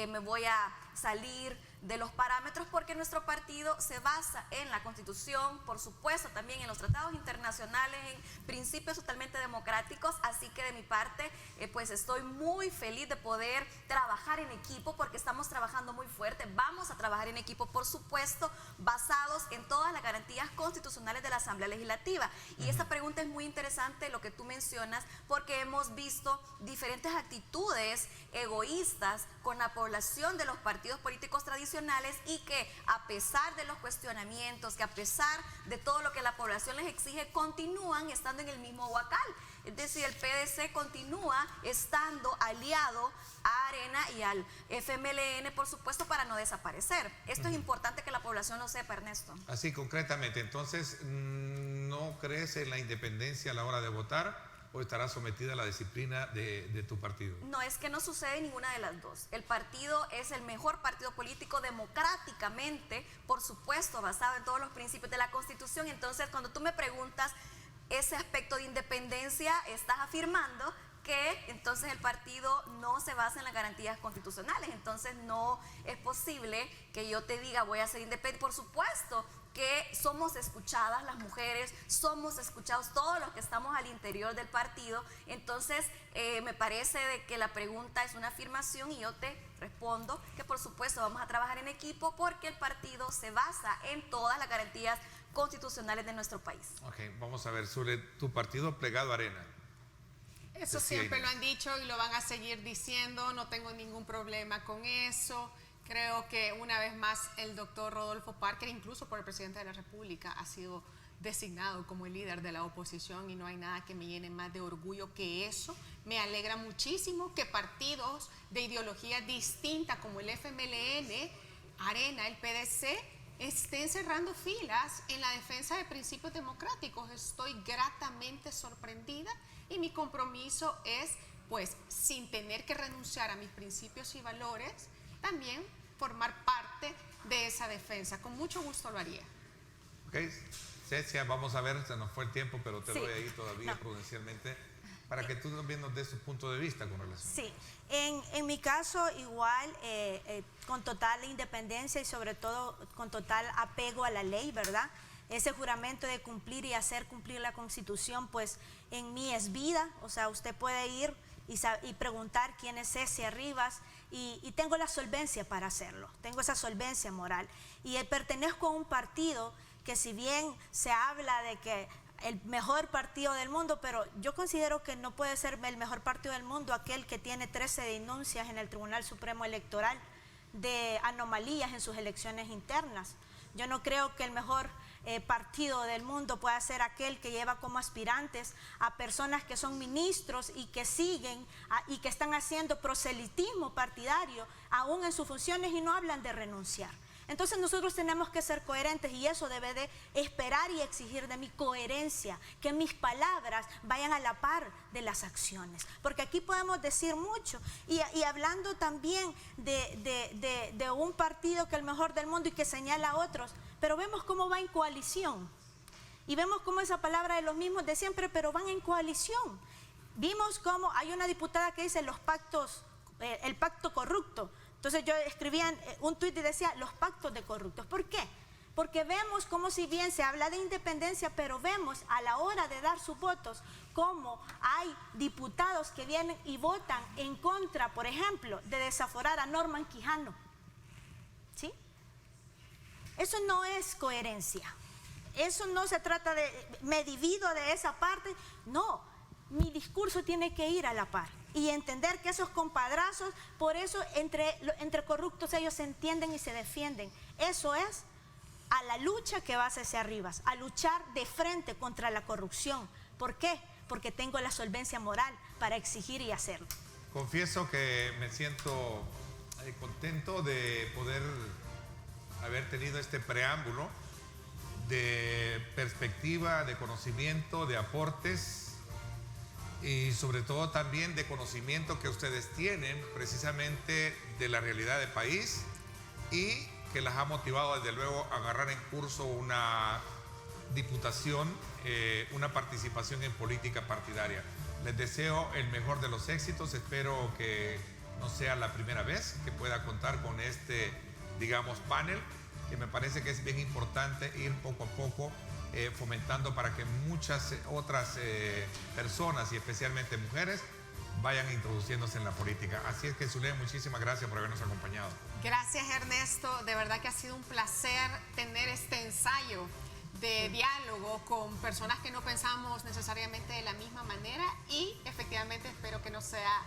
me voy a salir de los parámetros, porque nuestro partido se basa en la Constitución, por supuesto también en los tratados internacionales, en principios totalmente democráticos. Así que de mi parte pues estoy muy feliz de poder trabajar en equipo, porque estamos trabajando muy fuerte. Vamos a trabajar en equipo, por supuesto, basados en todas las garantías constitucionales de la Asamblea Legislativa. Y esta pregunta es muy interesante, lo que tú mencionas, porque hemos visto diferentes actitudes egoístas con la población de los partidos políticos tradicionales, y que a pesar de los cuestionamientos, que a pesar de todo lo que la población les exige, continúan estando en el mismo huacal. Es decir, el PDC continúa estando aliado a Arena y al FMLN, por supuesto, para no desaparecer. Esto es importante que la población lo sepa, Ernesto. Así, concretamente, entonces, ¿no crees en la independencia a la hora de votar, o estarás sometida a la disciplina de tu partido? No, es que no sucede ninguna de las dos. El partido es el mejor partido político democráticamente, por supuesto, basado en todos los principios de la Constitución. Entonces, cuando tú me preguntas ese aspecto de independencia, estás afirmando que entonces el partido no se basa en las garantías constitucionales. Entonces no es posible que yo te diga voy a ser independiente. Por supuesto que somos escuchadas las mujeres, somos escuchados todos los que estamos al interior del partido. Entonces me parece de que la pregunta es una afirmación, y yo te respondo que por supuesto vamos a trabajar en equipo, porque el partido se basa en todas las garantías constitucionales de nuestro país. Ok, vamos a ver, sobre tu partido plegado a Arena. Eso siempre lo han dicho y lo van a seguir diciendo, no tengo ningún problema con eso. Creo que una vez más el doctor Rodolfo Parker, incluso por el presidente de la República, ha sido designado como el líder de la oposición, y no hay nada que me llene más de orgullo que eso. Me alegra muchísimo que partidos de ideología distinta como el FMLN, Arena, el PDC, estén cerrando filas en la defensa de principios democráticos. Estoy gratamente sorprendida, y mi compromiso es, pues, sin tener que renunciar a mis principios y valores, también formar parte de esa defensa. Con mucho gusto lo haría. Ok, Cecia, vamos a ver, se nos fue el tiempo, pero te Sí. doy ahí todavía prudencialmente para que tú también nos des tu punto de vista con relación. Sí, en mi caso igual, con total independencia y sobre todo con total apego a la ley, ¿verdad? Ese juramento de cumplir y hacer cumplir la Constitución, pues en mí es vida. O sea, usted puede ir y preguntar quién es Cecia Rivas, y tengo la solvencia para hacerlo, tengo esa solvencia moral. Y pertenezco a un partido que, si bien se habla de que el mejor partido del mundo, pero yo considero que no puede ser el mejor partido del mundo aquel que tiene 13 denuncias en el Tribunal Supremo Electoral de anomalías en sus elecciones internas. Yo no creo que el mejor partido del mundo pueda ser aquel que lleva como aspirantes a personas que son ministros y que siguen y que están haciendo proselitismo partidario aún en sus funciones, y no hablan de renunciar. Entonces nosotros tenemos que ser coherentes, y eso debe de esperar y exigir de mi coherencia, que mis palabras vayan a la par de las acciones, porque aquí podemos decir mucho, y hablando también de un partido que es el mejor del mundo y que señala a otros, pero vemos cómo va en coalición, y vemos cómo esa palabra de los mismos de siempre, pero van en coalición. Vimos cómo hay una diputada que dice los pactos, el pacto corrupto. Entonces yo escribía un tuit y decía los pactos de corruptos. ¿Por qué? porque vemos como si bien se habla de independencia, pero vemos a la hora de dar sus votos como hay diputados que vienen y votan en contra, por ejemplo, de desaforar a Norman Quijano. ¿Sí? Eso no es coherencia. Eso no se trata de, me divido de esa parte. No, mi discurso tiene que ir a la par y entender que esos compadrazos, por eso entre corruptos ellos se entienden y se defienden. Eso es a la lucha que va hacia arriba, a luchar de frente contra la corrupción. ¿Por qué? Porque tengo la solvencia moral para exigir y hacerlo. Confieso que me siento contento de poder haber tenido este preámbulo de perspectiva, de conocimiento, de aportes y sobre todo también de conocimiento que ustedes tienen precisamente de la realidad del país y que las ha motivado desde luego a agarrar en curso una diputación, una participación en política partidaria. Les deseo el mejor de los éxitos, espero que no sea la primera vez que pueda contar con este, digamos, panel, que me parece que es bien importante ir poco a poco fomentando para que muchas otras personas y especialmente mujeres vayan introduciéndose en la política. Así es que, Zulé, muchísimas gracias por habernos acompañado. Gracias, Ernesto. De verdad que ha sido un placer tener este ensayo de diálogo con personas que no pensamos necesariamente de la misma manera y efectivamente espero que no sea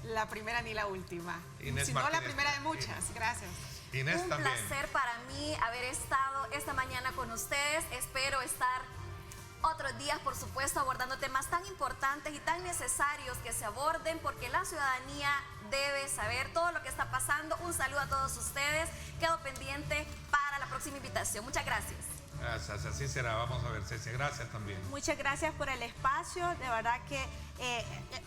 la primera ni la última, Inés sino Martínez, la primera de muchas. Gracias. Inés Un también. placer para mí haber estado esta mañana con ustedes. Espero estar otros días, por supuesto, abordando temas tan importantes y tan necesarios que se aborden, porque la ciudadanía debe saber todo lo que está pasando. Un saludo a todos ustedes. Quedo pendiente para la próxima invitación. Muchas gracias. Gracias, así será. Vamos a ver, Cecia. Gracias también. Muchas gracias por el espacio, de verdad que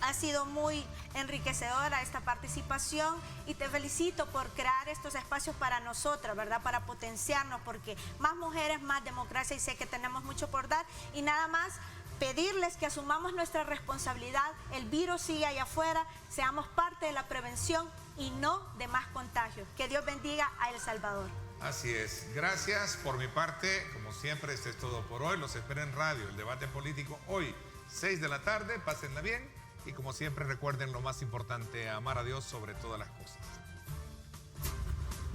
ha sido muy enriquecedora esta participación y te felicito por crear estos espacios para nosotras, ¿verdad? Para potenciarnos, porque más mujeres, más democracia y sé que tenemos mucho por dar y nada más pedirles que asumamos nuestra responsabilidad, el virus sigue allá afuera, seamos parte de la prevención y no de más contagios. Que Dios bendiga a El Salvador. Así es. Gracias por mi parte. Como siempre, esto es todo por hoy. Los espero en radio, el debate político hoy, 6 de la tarde. Pásenla bien. Y como siempre, recuerden lo más importante, amar a Dios sobre todas las cosas.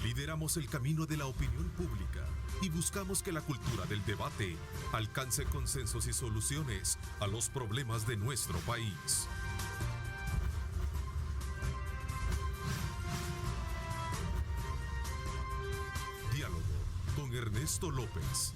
Lideramos el camino de la opinión pública y buscamos que la cultura del debate alcance consensos y soluciones a los problemas de nuestro país. Diálogo con Ernesto López.